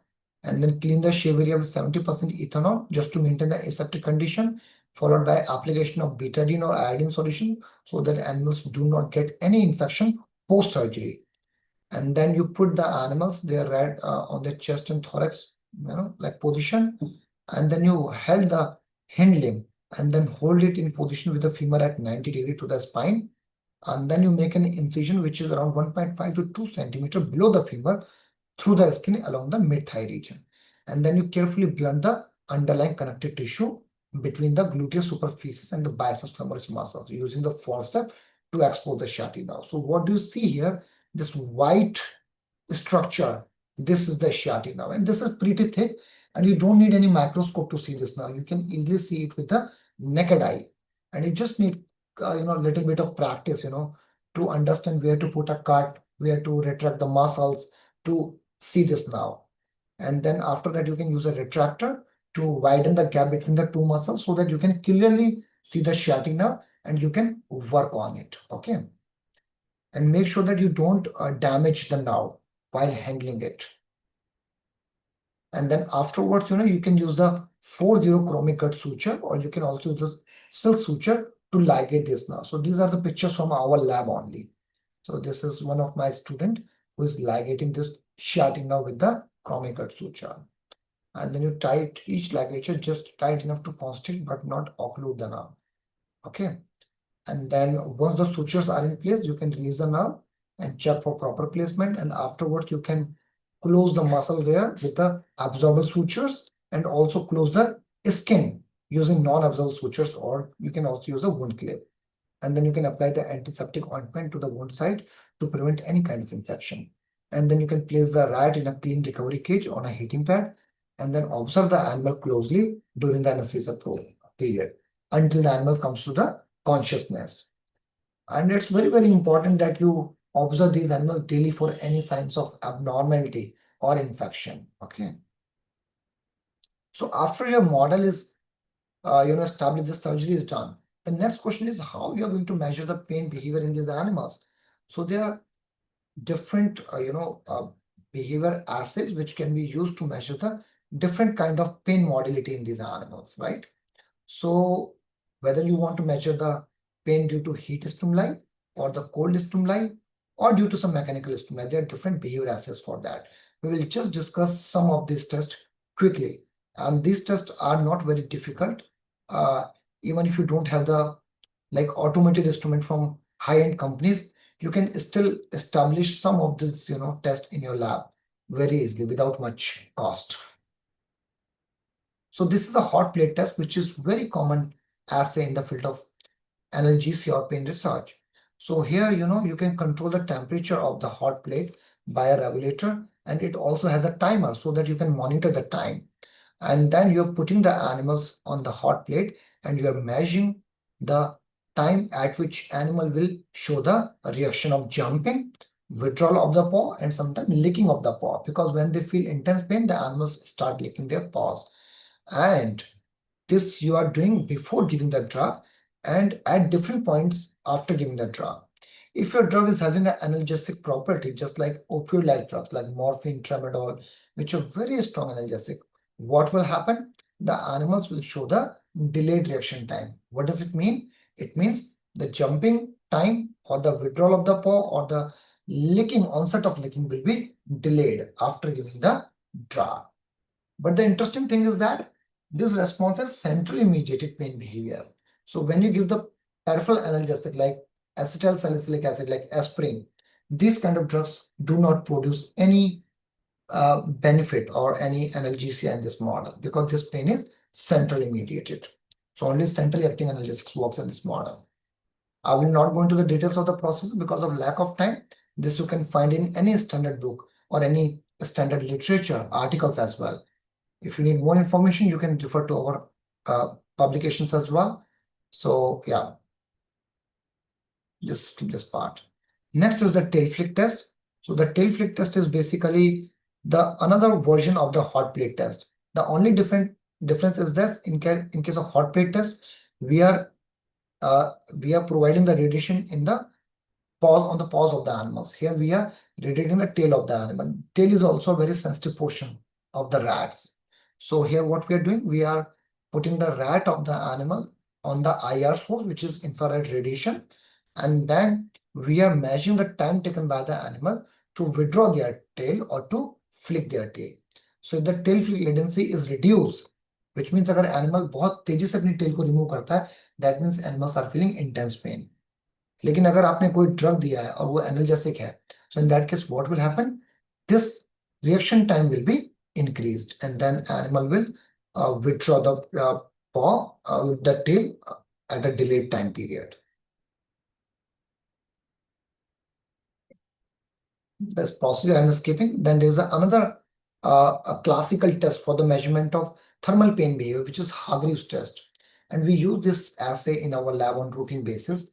and then clean the shave area with 70% ethanol just to maintain the aseptic condition, followed by application of betadine or iodine solution so that animals do not get any infection post-surgery. And then you put the animals, they are right on their chest and thorax, like position. And then you held the hind limb and then hold it in position with the femur at 90 degrees to the spine. And then you make an incision which is around 1.5 to 2 centimeters below the femur through the skin along the mid-thigh region. And then you carefully blunt the underlying connective tissue between the gluteus superficies and the biceps femoris muscles using the forceps to expose the sciatic nerve. So what do you see here? This white structure, this is the sciatic nerve, and this is pretty thick, and you don't need any microscope to see this now. You can easily see it with the naked eye, and you just need a little bit of practice, to understand where to put a cut, where to retract the muscles to see this now. And then after that, you can use a retractor to widen the gap between the two muscles so that you can clearly see the sciatic nerve and you can work on it. Okay. And make sure that you don't damage the nerve while handling it. And then afterwards, you can use the 4-0 chromic cut suture, or you can also use the silk suture to ligate this nerve. So these are the pictures from our lab only. So this is one of my student who is ligating this sciatic nerve with the chromic cut suture. And then you tie each ligature just tight enough to constrict but not occlude the nerve. Okay. And then once the sutures are in place, you can release the nerve and check for proper placement. And afterwards, you can close the muscle there with the absorbable sutures and also close the skin using non-absorbable sutures, or you can also use a wound clip. And then you can apply the antiseptic ointment to the wound site to prevent any kind of infection. And then you can place the rat in a clean recovery cage on a heating pad, and then observe the animal closely during the anesthesia period until the animal comes to the consciousness. And it's very, very important that you observe these animals daily for any signs of abnormality or infection. Okay. So after your model is established, the surgery is done. The next question is how you are going to measure the pain behavior in these animals. So there are different behavior assays which can be used to measure the different kind of pain modality in these animals, right? So whether you want to measure the pain due to heat stimuli or the cold stimuli or due to some mechanical stimuli, there are different behavior assays for that. We will just discuss some of these tests quickly, and these tests are not very difficult. Even if you don't have the automated instrument from high-end companies, you can still establish some of this test in your lab very easily without much cost. So this is a hot plate test, which is very common assay in the field of analgesia or pain research. So here, you can control the temperature of the hot plate by a regulator, and it also has a timer so that you can monitor the time. And then you're putting the animals on the hot plate and you're measuring the time at which animal will show the reaction of jumping, withdrawal of the paw, and sometimes licking of the paw, because when they feel intense pain, the animals start licking their paws. And this you are doing before giving the drug and at different points after giving the drug. If your drug is having an analgesic property, just like opioid-like drugs like morphine, tramadol, which are very strong analgesic, what will happen? The animals will show the delayed reaction time. What does it mean? It means the jumping time or the withdrawal of the paw or the licking, onset of licking will be delayed after giving the drug. But the interesting thing is that this response is centrally mediated pain behavior. So when you give the peripheral analgesic like acetyl salicylic acid, like aspirin, these kind of drugs do not produce any benefit or any analgesia in this model because this pain is centrally mediated. So only centrally acting analgesics works in this model. I will not go into the details of the process because of lack of time. This you can find in any standard book or any standard literature articles as well. If you need more information, you can refer to our publications as well. So yeah, just skip this part. Next is the tail flick test. So the tail flick test is basically the another version of the hot plate test. The only difference is that in case of hot plate test, we are providing the radiation in the paws, on the paws of the animals. Here we are radiating the tail of the animal. Tail is also a very sensitive portion of the rats. So here what we are doing, we are putting the rat of the animal on the IR source, which is infrared radiation, and then we are measuring the time taken by the animal to withdraw their tail or to flick their tail. So if the tail flick latency is reduced, which means अगर animal बहुत तेजी से अपनी tail को remove करता है, that means animals are feeling intense pain. लेकिन अगर आपने कोई ड्रग दिया है और वो एनाल्जेसिक है, so in that case what will happen? This reaction time will be increased and then animal will withdraw the paw with the tail at a delayed time period. This procedure I'm skipping. Then there is another a classical test for the measurement of thermal pain behavior, which is Hargreaves test, and we use this assay in our lab on routine basis.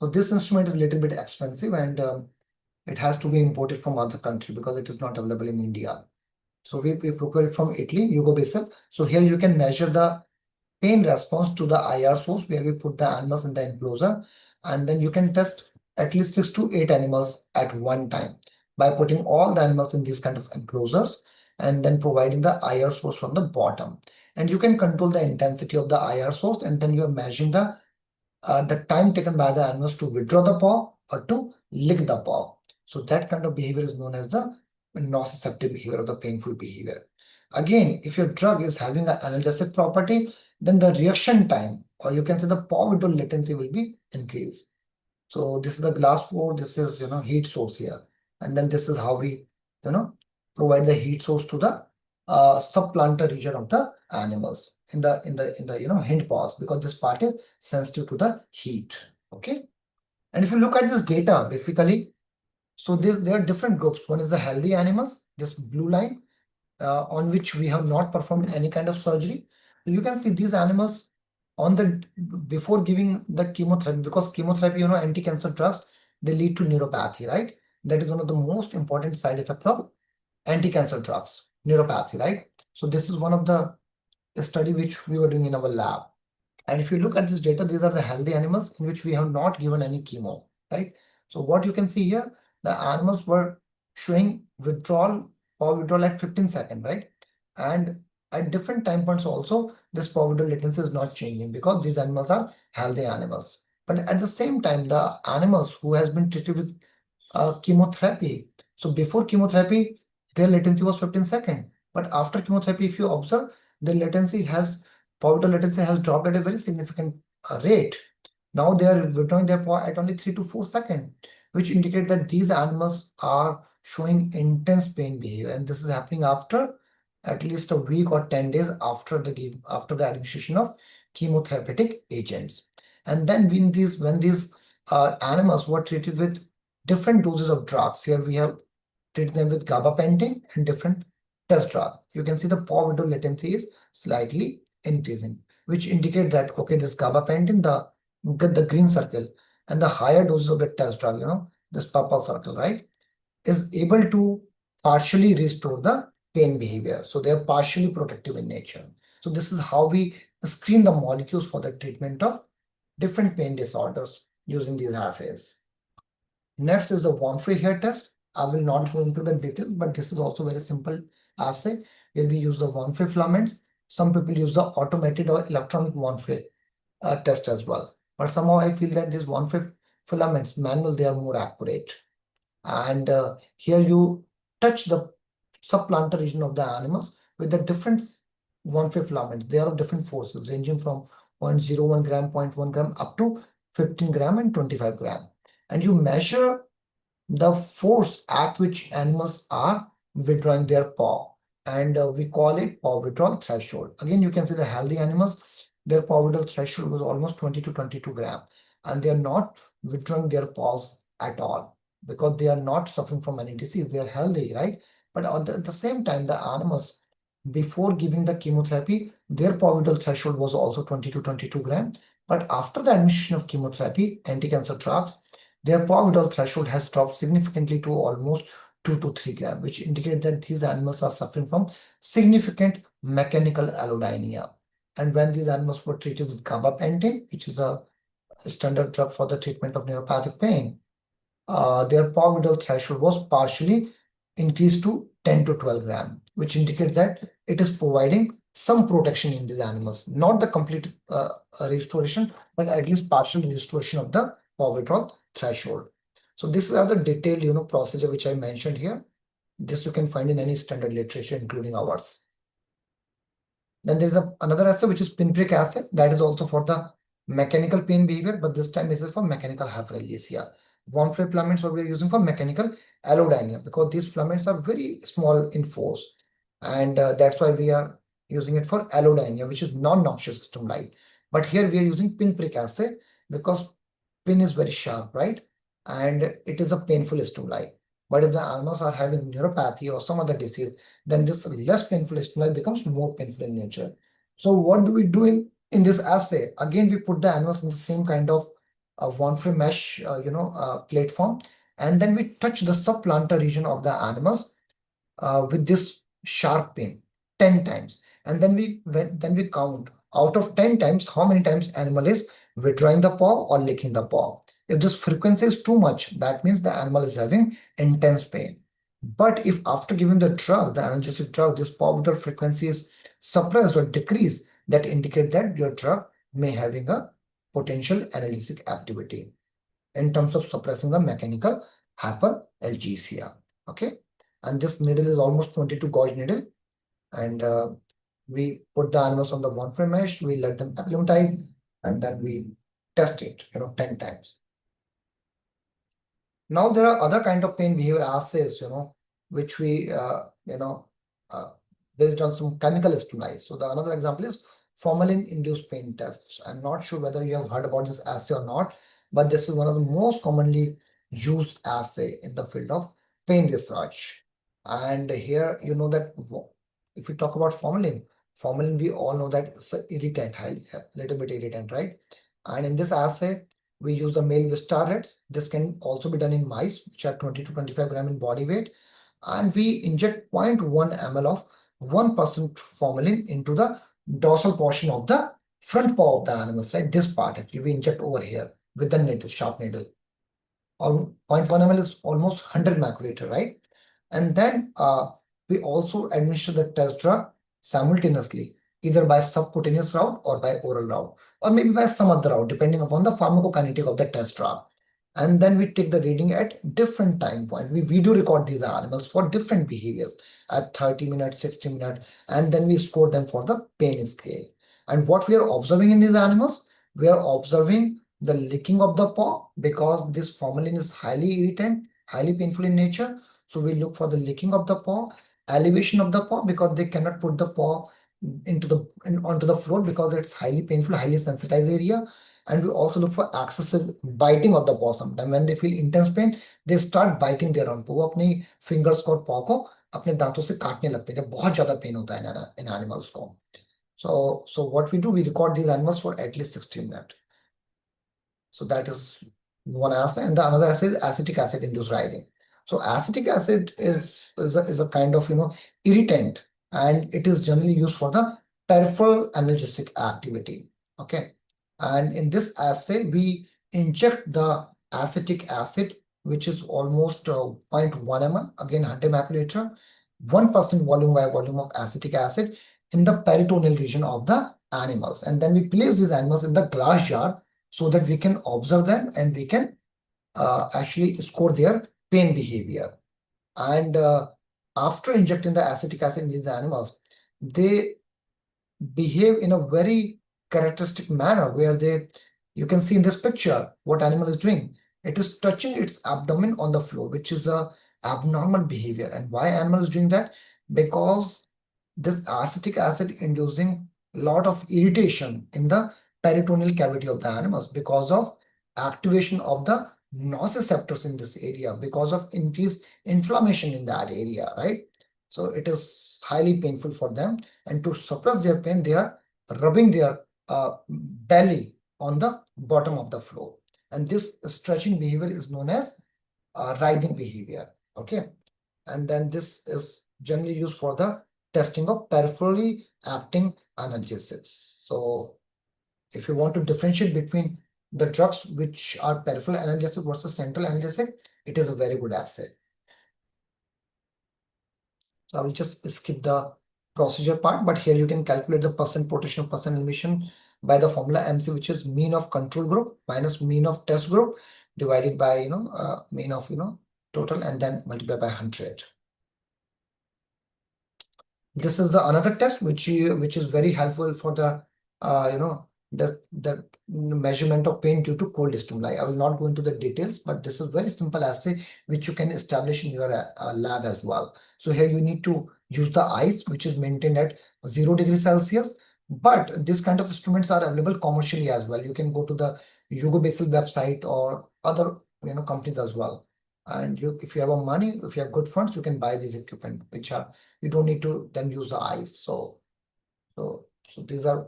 So this instrument is a little bit expensive and it has to be imported from other country because it is not available in India. So we procure it from Italy, Yugo Basel. So here you can measure the pain response to the IR source where we put the animals in the enclosure, and then you can test at least 6 to 8 animals at one time by putting all the animals in these kind of enclosures and then providing the IR source from the bottom. And you can control the intensity of the IR source, and then you are measuring the time taken by the animals to withdraw the paw or to lick the paw. So that kind of behavior is known as the nociceptive behavior or the painful behavior. Again, if your drug is having an analgesic property, then the reaction time, or you can say the paw withdrawal latency, will be increased. So this is the glass floor, this is heat source here, and then this is how we provide the heat source to the subplantar region of the animals in the hind paws, because this part is sensitive to the heat. Okay, and if you look at this data, basically, so there are different groups. One is the healthy animals, this blue line, on which we have not performed any kind of surgery. So you can see these animals on the before giving the chemotherapy, because chemotherapy, anti-cancer drugs, they lead to neuropathy, right? That is one of the most important side effects of anti-cancer drugs, neuropathy, right? So this is one of the study which we were doing in our lab. And if you look at this data, these are the healthy animals in which we have not given any chemo, right? So what you can see here, the animals were showing withdrawal or withdrawal at 15 seconds, right? And at different time points also, this power withdrawal latency is not changing because these animals are healthy animals. But at the same time, the animals who has been treated with chemotherapy, so before chemotherapy, their latency was 15 seconds. But after chemotherapy, if you observe, the power withdrawal latency has dropped at a very significant rate. Now they are withdrawing their power at only 3 to 4 seconds, which indicate that these animals are showing intense pain behavior, and this is happening after at least a week or 10 days after the administration of chemotherapeutic agents. And then when these animals were treated with different doses of drugs, here we have treated them with gabapentin and different test drug. You can see the power withdrawal latency is slightly increasing, which indicate that, okay, this gabapentin, the green circle, and the higher doses of the test drug, this purple circle, right, is able to partially restore the pain behavior. So they are partially protective in nature. So this is how we screen the molecules for the treatment of different pain disorders using these assays. Next is the worm-free hair test. I will not go into the details, but this is also very simple assay where we use the worm-free filaments. Some people use the automated or electronic worm-free test as well. But somehow I feel that these worm-free filaments, manual, they are more accurate. And here you touch the subplantar region of the animals with the different worm-free filaments. They are of different forces ranging from 0.01 gram, 0.1 gram up to 15 gram and 25 gram. And you measure the force at which animals are withdrawing their paw, and we call it paw withdrawal threshold. Again, you can see the healthy animals, their paw withdrawal threshold was almost 20 to 22 gram, and they are not withdrawing their paws at all because they are not suffering from any disease. They are healthy, right? But at the same time, the animals, before giving the chemotherapy, their paw withdrawal threshold was also 20 to 22 gram. But after the administration of chemotherapy, anti-cancer drugs, their paw withdrawal threshold has dropped significantly to almost 2 to 3 gram, which indicate that these animals are suffering from significant mechanical allodynia. And when these animals were treated with gabapentin, which is a standard drug for the treatment of neuropathic pain, their paw withdrawal threshold was partially increased to 10 to 12 gram, which indicates that it is providing some protection in these animals, not the complete restoration, but at least partial restoration of the paw withdrawal threshold. So these are the detailed, procedure which I mentioned here. This you can find in any standard literature, including ours. Then there is another assay which is pinprick assay, that is also for the mechanical pain behavior, but this time this is for mechanical hyperalgesia. Worm-free filaments what we are using for mechanical allodynia, because these filaments are very small in force, and that's why we are using it for allodynia, which is non-noxious stimuli. But here we are using pinprick assay because pin is very sharp, right? And it is a painful stimuli. But if the animals are having neuropathy or some other disease, then this less painful stimuli becomes more painful in nature. So what do we do in this assay? Again, we put the animals in the same kind of worm-free mesh, platform, and then we touch the subplantar region of the animals with this sharp pin 10 times, and then we count out of 10 times how many times animal is withdrawing the paw or licking the paw. If this frequency is too much, that means the animal is having intense pain. But if after giving the drug, the analgesic drug, this paw withdrawal frequency is suppressed or decreased, that indicate that your drug may having a potential analgesic activity in terms of suppressing the mechanical hyperalgesia. Okay, and this needle is almost 22 gauge needle, and we put the animals on the worm-free mesh, we let them acclimatize, and then we test it 10 times. Now there are other kind of pain behavior assays which we based on some chemical stimuli. So the another example is formalin-induced pain tests. I'm not sure whether you have heard about this assay or not, but this is one of the most commonly used assay in the field of pain research. And here you know that if we talk about formalin, we all know that it's an irritant, highly, a little bit irritant, right? And in this assay, we use the male Vista rats. This can also be done in mice, which are 20 to 25 gram in body weight. And we inject 0.1 ml of 1% formalin into the dorsal portion of the front paw of the animals, right? This part, actually, we inject over here with the needle, sharp needle. 0.1 ml is almost 100 microliter, right? And then we also administer the test drug simultaneously, either by subcutaneous route or by oral route, or maybe by some other route, depending upon the pharmacokinetic of the test drug. And then we take the reading at different time points. We video record these animals for different behaviors at 30 minutes, 60 minutes, and then we score them for the pain scale. And what we are observing in these animals, we are observing the licking of the paw, because this formalin is highly irritant, highly painful in nature. So we look for the licking of the paw, elevation of the paw, because they cannot put the paw onto the floor because it's highly painful, highly sensitized area. And we also look for excessive biting of the paw. Sometimes when they feel intense pain, they start biting their own paw. वो अपनी fingers को और paw को अपने दांतों से काटने लगते हैं जब बहुत ज्यादा pain होता है in animals को. So what we do, we record these animals for at least 60 minutes. So that is one assay, and the another assay is acetic acid induced writhing. So acetic acid is a kind of irritant, and it is generally used for the peripheral analgesic activity. Okay, and in this assay we inject the acetic acid, which is almost 0.1 ml, again 100 microliter, 1% volume by volume of acetic acid in the peritoneal region of the animals, and then we place these animals in the glass jar so that we can observe them and we can actually score their pain behavior. And after injecting the acetic acid in these animals, they behave in a very characteristic manner where you can see in this picture what animal is doing. It is touching its abdomen on the floor, which is a abnormal behavior. And why animal is doing that? Because this acetic acid inducing a lot of irritation in the peritoneal cavity of the animals because of activation of the nociceptors in this area, because of increased inflammation in that area, right? So it is highly painful for them, and to suppress their pain, they are rubbing their belly on the bottom of the floor. And this stretching behavior is known as writhing behavior. Okay, and then this is generally used for the testing of peripherally acting analgesics. So if you want to differentiate between the drugs which are peripheral analgesic versus central analgesic, it is a very good assay. So I will just skip the procedure part, but here you can calculate the percent potential, percent emission by the formula MC, which is mean of control group minus mean of test group divided by mean of total, and then multiply by 100. This is the another test which is very helpful for the the measurement of pain due to cold stimuli. I will not go into the details, but this is very simple assay which you can establish in your lab as well. So here you need to use the ice, which is maintained at 0 degrees Celsius. But this kind of instruments are available commercially as well. You can go to the Yugo Basel website or other companies as well. And if you have money, if you have good funds, you can buy these equipment, which are you don't need to then use the ice. So these are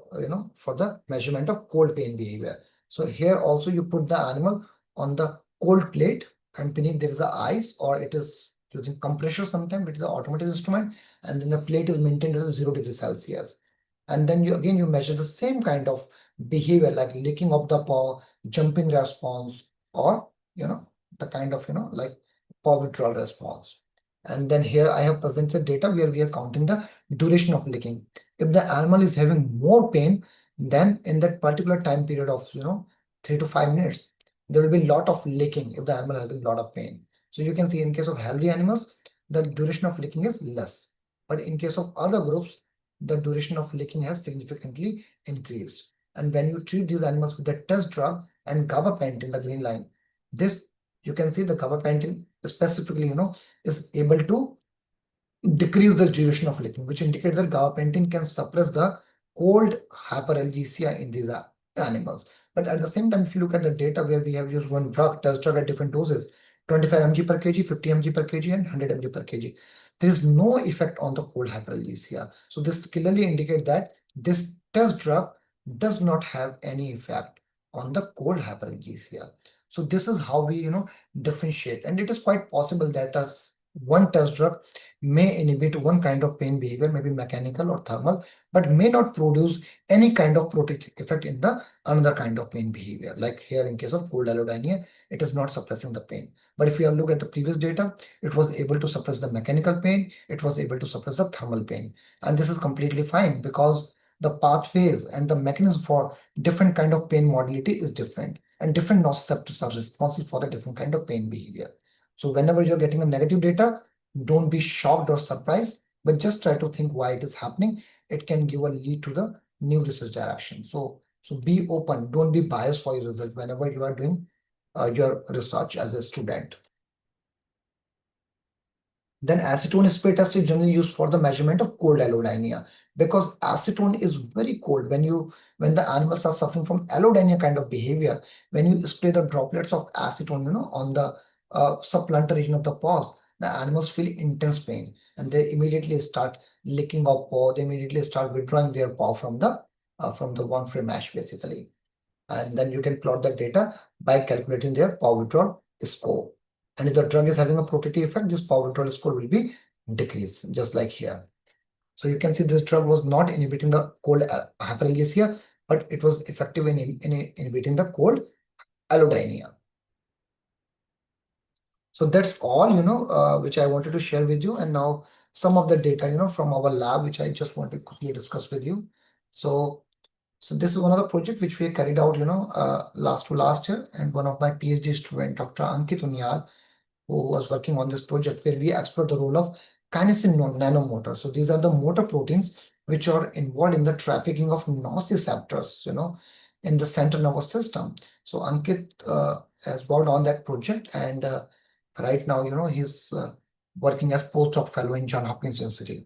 for the measurement of cold pain behavior. So here also you put the animal on the cold plate, and beneath there is the ice, or it is using compressor sometimes. It is an automatic instrument, and then the plate is maintained at 0 degrees Celsius. And then you measure the same kind of behavior like licking of the paw, jumping response, or the kind of like paw withdrawal response. And then here I have presented data where we are counting the duration of licking. If the animal is having more pain, then in that particular time period of 3 to 5 minutes, there will be a lot of licking if the animal is having a lot of pain. So you can see in case of healthy animals, the duration of licking is less. But in case of other groups, the duration of licking has significantly increased. And when you treat these animals with the test drug and gabapentin, the green line, this you can see the gabapentin specifically is able to decrease the duration of licking, which indicates that gabapentin can suppress the cold hyperalgesia in these animals. But at the same time, if you look at the data where we have used one drug, test drug at different doses, 25 mg per kg, 50 mg per kg, and 100 mg per kg, there is no effect on the cold hyperalgesia. So this clearly indicates that this test drug does not have any effect on the cold hyperalgesia. So this is how we, differentiate, and it is quite possible that as one test drug may inhibit one kind of pain behavior, maybe mechanical or thermal, but may not produce any kind of protective effect in the another kind of pain behavior. Like here in case of cold allodynia, it is not suppressing the pain. But if you have looked at the previous data, it was able to suppress the mechanical pain, it was able to suppress the thermal pain. And this is completely fine because the pathways and the mechanism for different kind of pain modality is different, and different nociceptors are responsible for the different kind of pain behavior. So whenever you're getting a negative data, don't be shocked or surprised, but just try to think why it is happening. It can give a lead to the new research direction. So be open, don't be biased for your result whenever you are doing your research as a student. Then acetone spray test is generally used for the measurement of cold allodynia, because acetone is very cold. When the animals are suffering from allodynia kind of behavior, when you spray the droplets of acetone, on the subplantar region of the paws, the animals feel intense pain and they immediately start licking off paw. They immediately start withdrawing their paw from the one frame mesh basically. And then you can plot the data by calculating their paw withdrawal score. And if the drug is having a protective effect, this paw withdrawal score will be decreased, just like here. So you can see this drug was not inhibiting the cold hyperalgesia, but it was effective in inhibiting the cold allodynia. So that's all, which I wanted to share with you. And now some of the data, from our lab, which I just want to quickly discuss with you. So this is one of the project which we carried out, last year, and one of my PhD student, Dr. Ankit Unyal, who was working on this project, where we explored the role of kinesin nanomotor. So these are the motor proteins which are involved in the trafficking of nociceptors, in the central nervous system. So Ankit has worked on that project, and right now, he's working as postdoc fellow in Johns Hopkins University.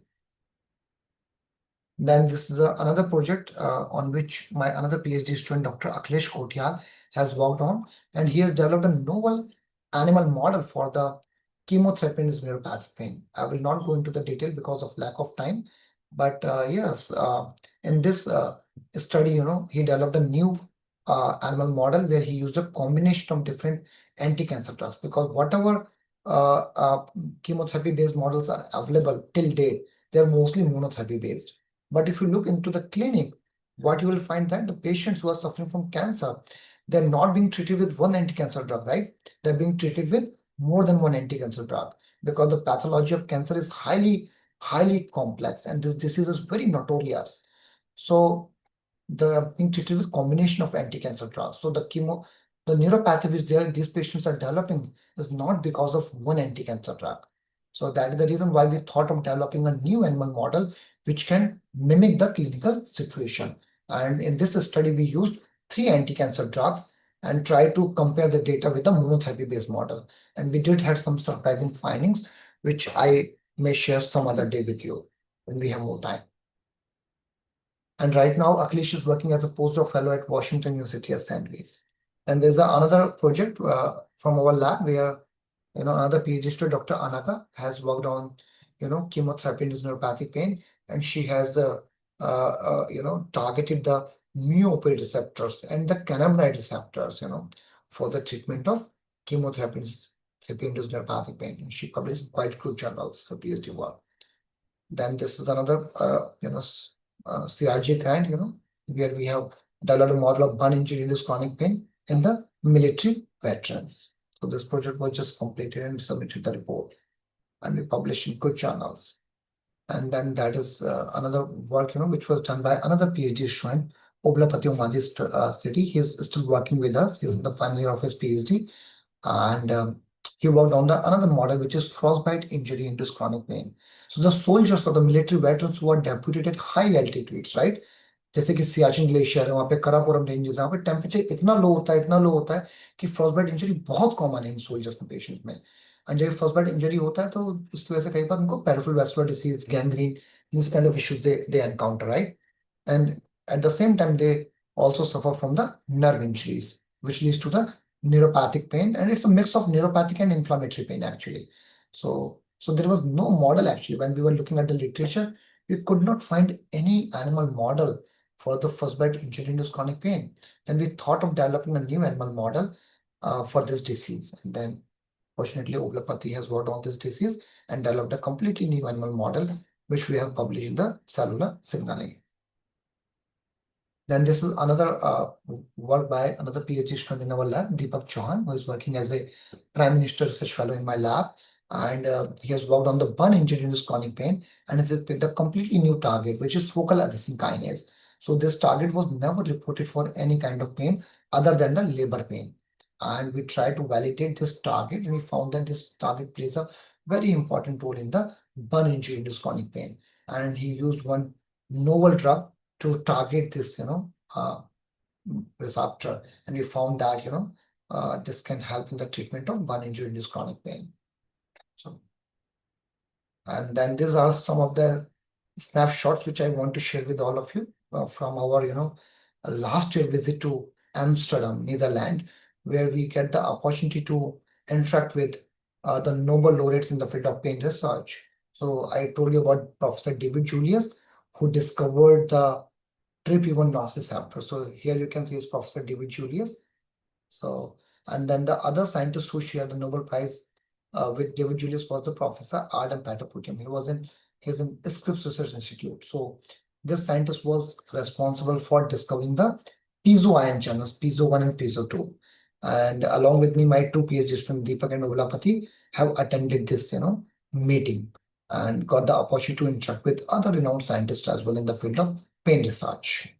Then this is another project on which my another PhD student, Dr. Akhilesh Kotial, has worked on, and he has developed a novel animal model for the chemotherapy-induced neuropathic pain. I will not go into the detail because of lack of time, but yes, in this study, he developed a new animal model where he used a combination of different anti-cancer drugs, because whatever chemotherapy-based models are available till date, they're mostly monotherapy-based. But if you look into the clinic, what you will find that the patients who are suffering from cancer, they're not being treated with one anti-cancer drug, right? They're being treated with more than one anti-cancer drug, because the pathology of cancer is highly, highly complex, and this disease is very notorious. So they're being treated with combination of anti-cancer drugs. So the neuropathy which these patients are developing is not because of one anti-cancer drug. So that is the reason why we thought of developing a new animal model which can mimic the clinical situation. And in this study, we used 3 anti-cancer drugs and tried to compare the data with the monotherapy-based model. And we did have some surprising findings, which I may share some other day with you when we have more time. And right now, Akhilesh is working as a postdoc fellow at Washington University at St. Louis. And there's another project from our lab where, another PhD student, Dr. Anaka, has worked on, chemotherapy-induced neuropathic pain, and she has, targeted the mu-opioid receptors and the cannabinoid receptors, for the treatment of chemotherapy-induced neuropathic pain. And she published quite good journals for PhD work. Then this is another, CRG grant, where we have developed a model of burn injury-induced chronic pain in the military veterans. So this project was just completed and submitted the report, and we published in good journals. And then that is another work, which was done by another PhD student, Oblapati Umaji City. He's still working with us. He's in the final year of his PhD, and he worked on another model, which is frostbite injury-induced chronic pain. So the soldiers or the military veterans who are deputed at high altitudes, right? जैसे कि Siachen glacier है, वहाँ पे Karakoram ranges है, वहाँ पे temperature इतना लो होता है कि फ्रॉस्टबाइट इंजरी बहुत कॉमन है इन सोल्जर्स में, पेशेंट में. एंड जब फर्स्ट बाइट इंजरी होता है तो उसकी वजह से कई बार उनको peripheral vascular disease, gangrene, this kind of issues they encounter, right? And at the same time they also suffer from the nerve injuries, which leads to the neuropathic pain, and it's a mix of neuropathic and inflammatory pain actually. So there was no model actually. When we were looking at the literature, we could not find any animal model for the first bite injury induced chronic pain. Then we thought of developing a new animal model for this disease, and then fortunately Oblapati has worked on this disease and developed a completely new animal model, which we have published in the Cellular Signaling. Then this is another work by another PhD student in our lab, Deepak Chauhan, who is working as a Prime Minister Research Fellow in my lab. And he has worked on the burn injury-induced chronic pain, and he has picked a completely new target, which is focal adhesive kinase. So this target was never reported for any kind of pain other than the labor pain. And we tried to validate this target, and we found that this target plays a very important role in the burn injury-induced chronic pain. And he used one novel drug to target this, receptor, and we found that, this can help in the treatment of burn injury-induced chronic pain. So, and then these are some of the snapshots which I want to share with all of you from our, last year visit to Amsterdam, Netherlands, where we get the opportunity to interact with the Nobel laureates in the field of pain research. So I told you about Professor David Julius, who discovered the TRPV1 nociceptor. So here you can see is Professor David Julius. So, and then the other scientist who shared the Nobel Prize with David Julius was the Professor Adam Pataputian. He's in Scripps Research Institute. So this scientist was responsible for discovering the piezo ion channels, piezo 1 and piezo 2. And along with me, my two PhD students, Deepak and Oblapati, have attended this, meeting and got the opportunity to interact with other renowned scientists as well in the field of pain research.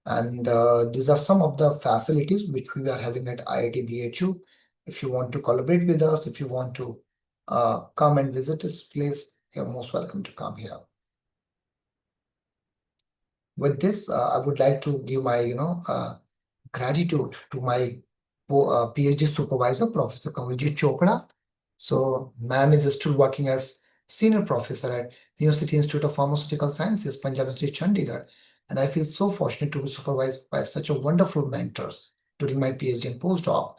And these are some of the facilities which we are having at IIT BHU. If you want to collaborate with us, if you want to come and visit this place, you're most welcome to come here. With this, I would like to give my, gratitude to my PhD supervisor, Professor Kamaljeet Chopra. So, ma'am is still working as senior professor at University Institute of Pharmaceutical Sciences, Punjab University, Chandigarh. And I feel so fortunate to be supervised by such a wonderful mentors during my PhD and postdoc.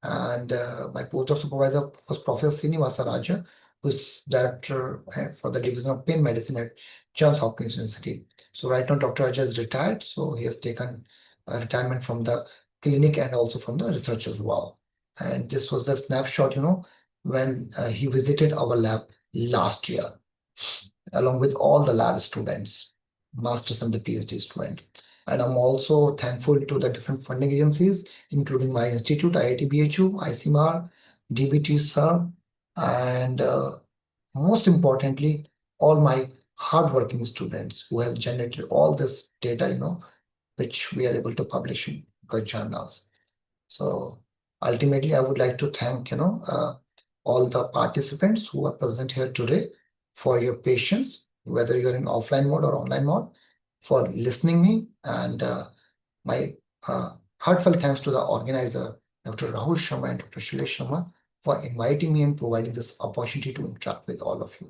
And my postdoc supervisor was Professor Srinivasa Raja, who's director for the Division of Pain Medicine at Johns Hopkins University. So right now, Dr. Raja is retired, so he has taken retirement from the clinic and also from the research as well. And this was the snapshot, when he visited our lab last year, along with all the lab students, masters and the PhD student. And I'm also thankful to the different funding agencies, including my institute, IIT BHU, ICMR, DBT-Serve, and most importantly, all my hardworking students who have generated all this data, which we are able to publish in good journals. So ultimately, I would like to thank, all the participants who are present here today for your patience, whether you're in offline mode or online mode, for listening me, and my heartfelt thanks to the organizer, Dr. Rahul Sharma and Dr. Shilesh Sharma, for inviting me and providing this opportunity to interact with all of you.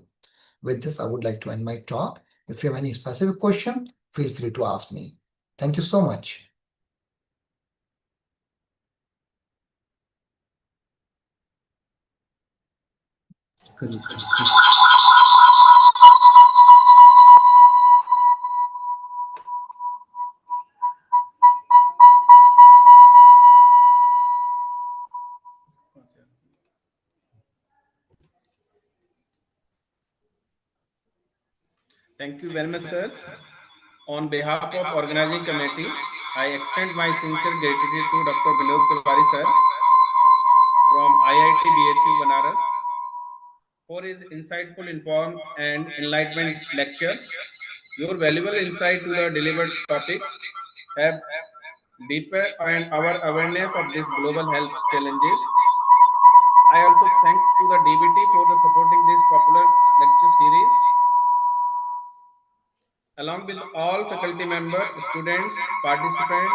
With this, I would like to end my talk. If you have any specific question, feel free to ask me. Thank you so much. Thank you very much, sir. On behalf of organizing committee, I extend my sincere gratitude to Dr. Bilod Tiwari, sir, from IIT BHU Banaras, for his insightful, informed, and enlightenment lectures. Your valuable insight to the delivered topics have deepened our awareness of these global health challenges. I also thanks to the DBT for the supporting this popular lecture series. Along with all faculty members, students, participants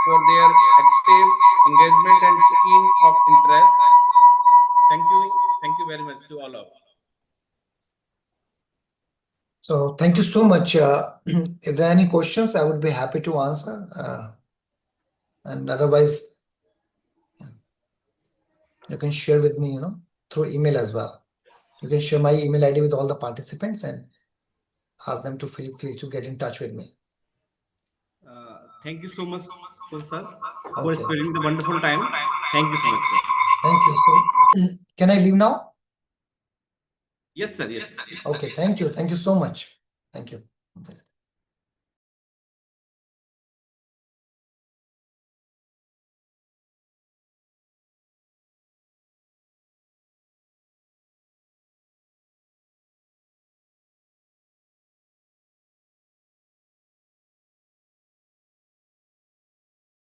for their active engagement and keen of interest. Thank you very much to all of. So thank you so much. If there are any questions, I would be happy to answer. And otherwise, you can share with me, through email as well. You can share my email ID with all the participants and ask them to feel free to get in touch with me. Thank you so much, sir, for Okay. spending the wonderful time. Thank you so much, sir. Thank you. So can I leave now? Yes, sir. Yes. Okay. Thank you. Thank you so much. Thank you.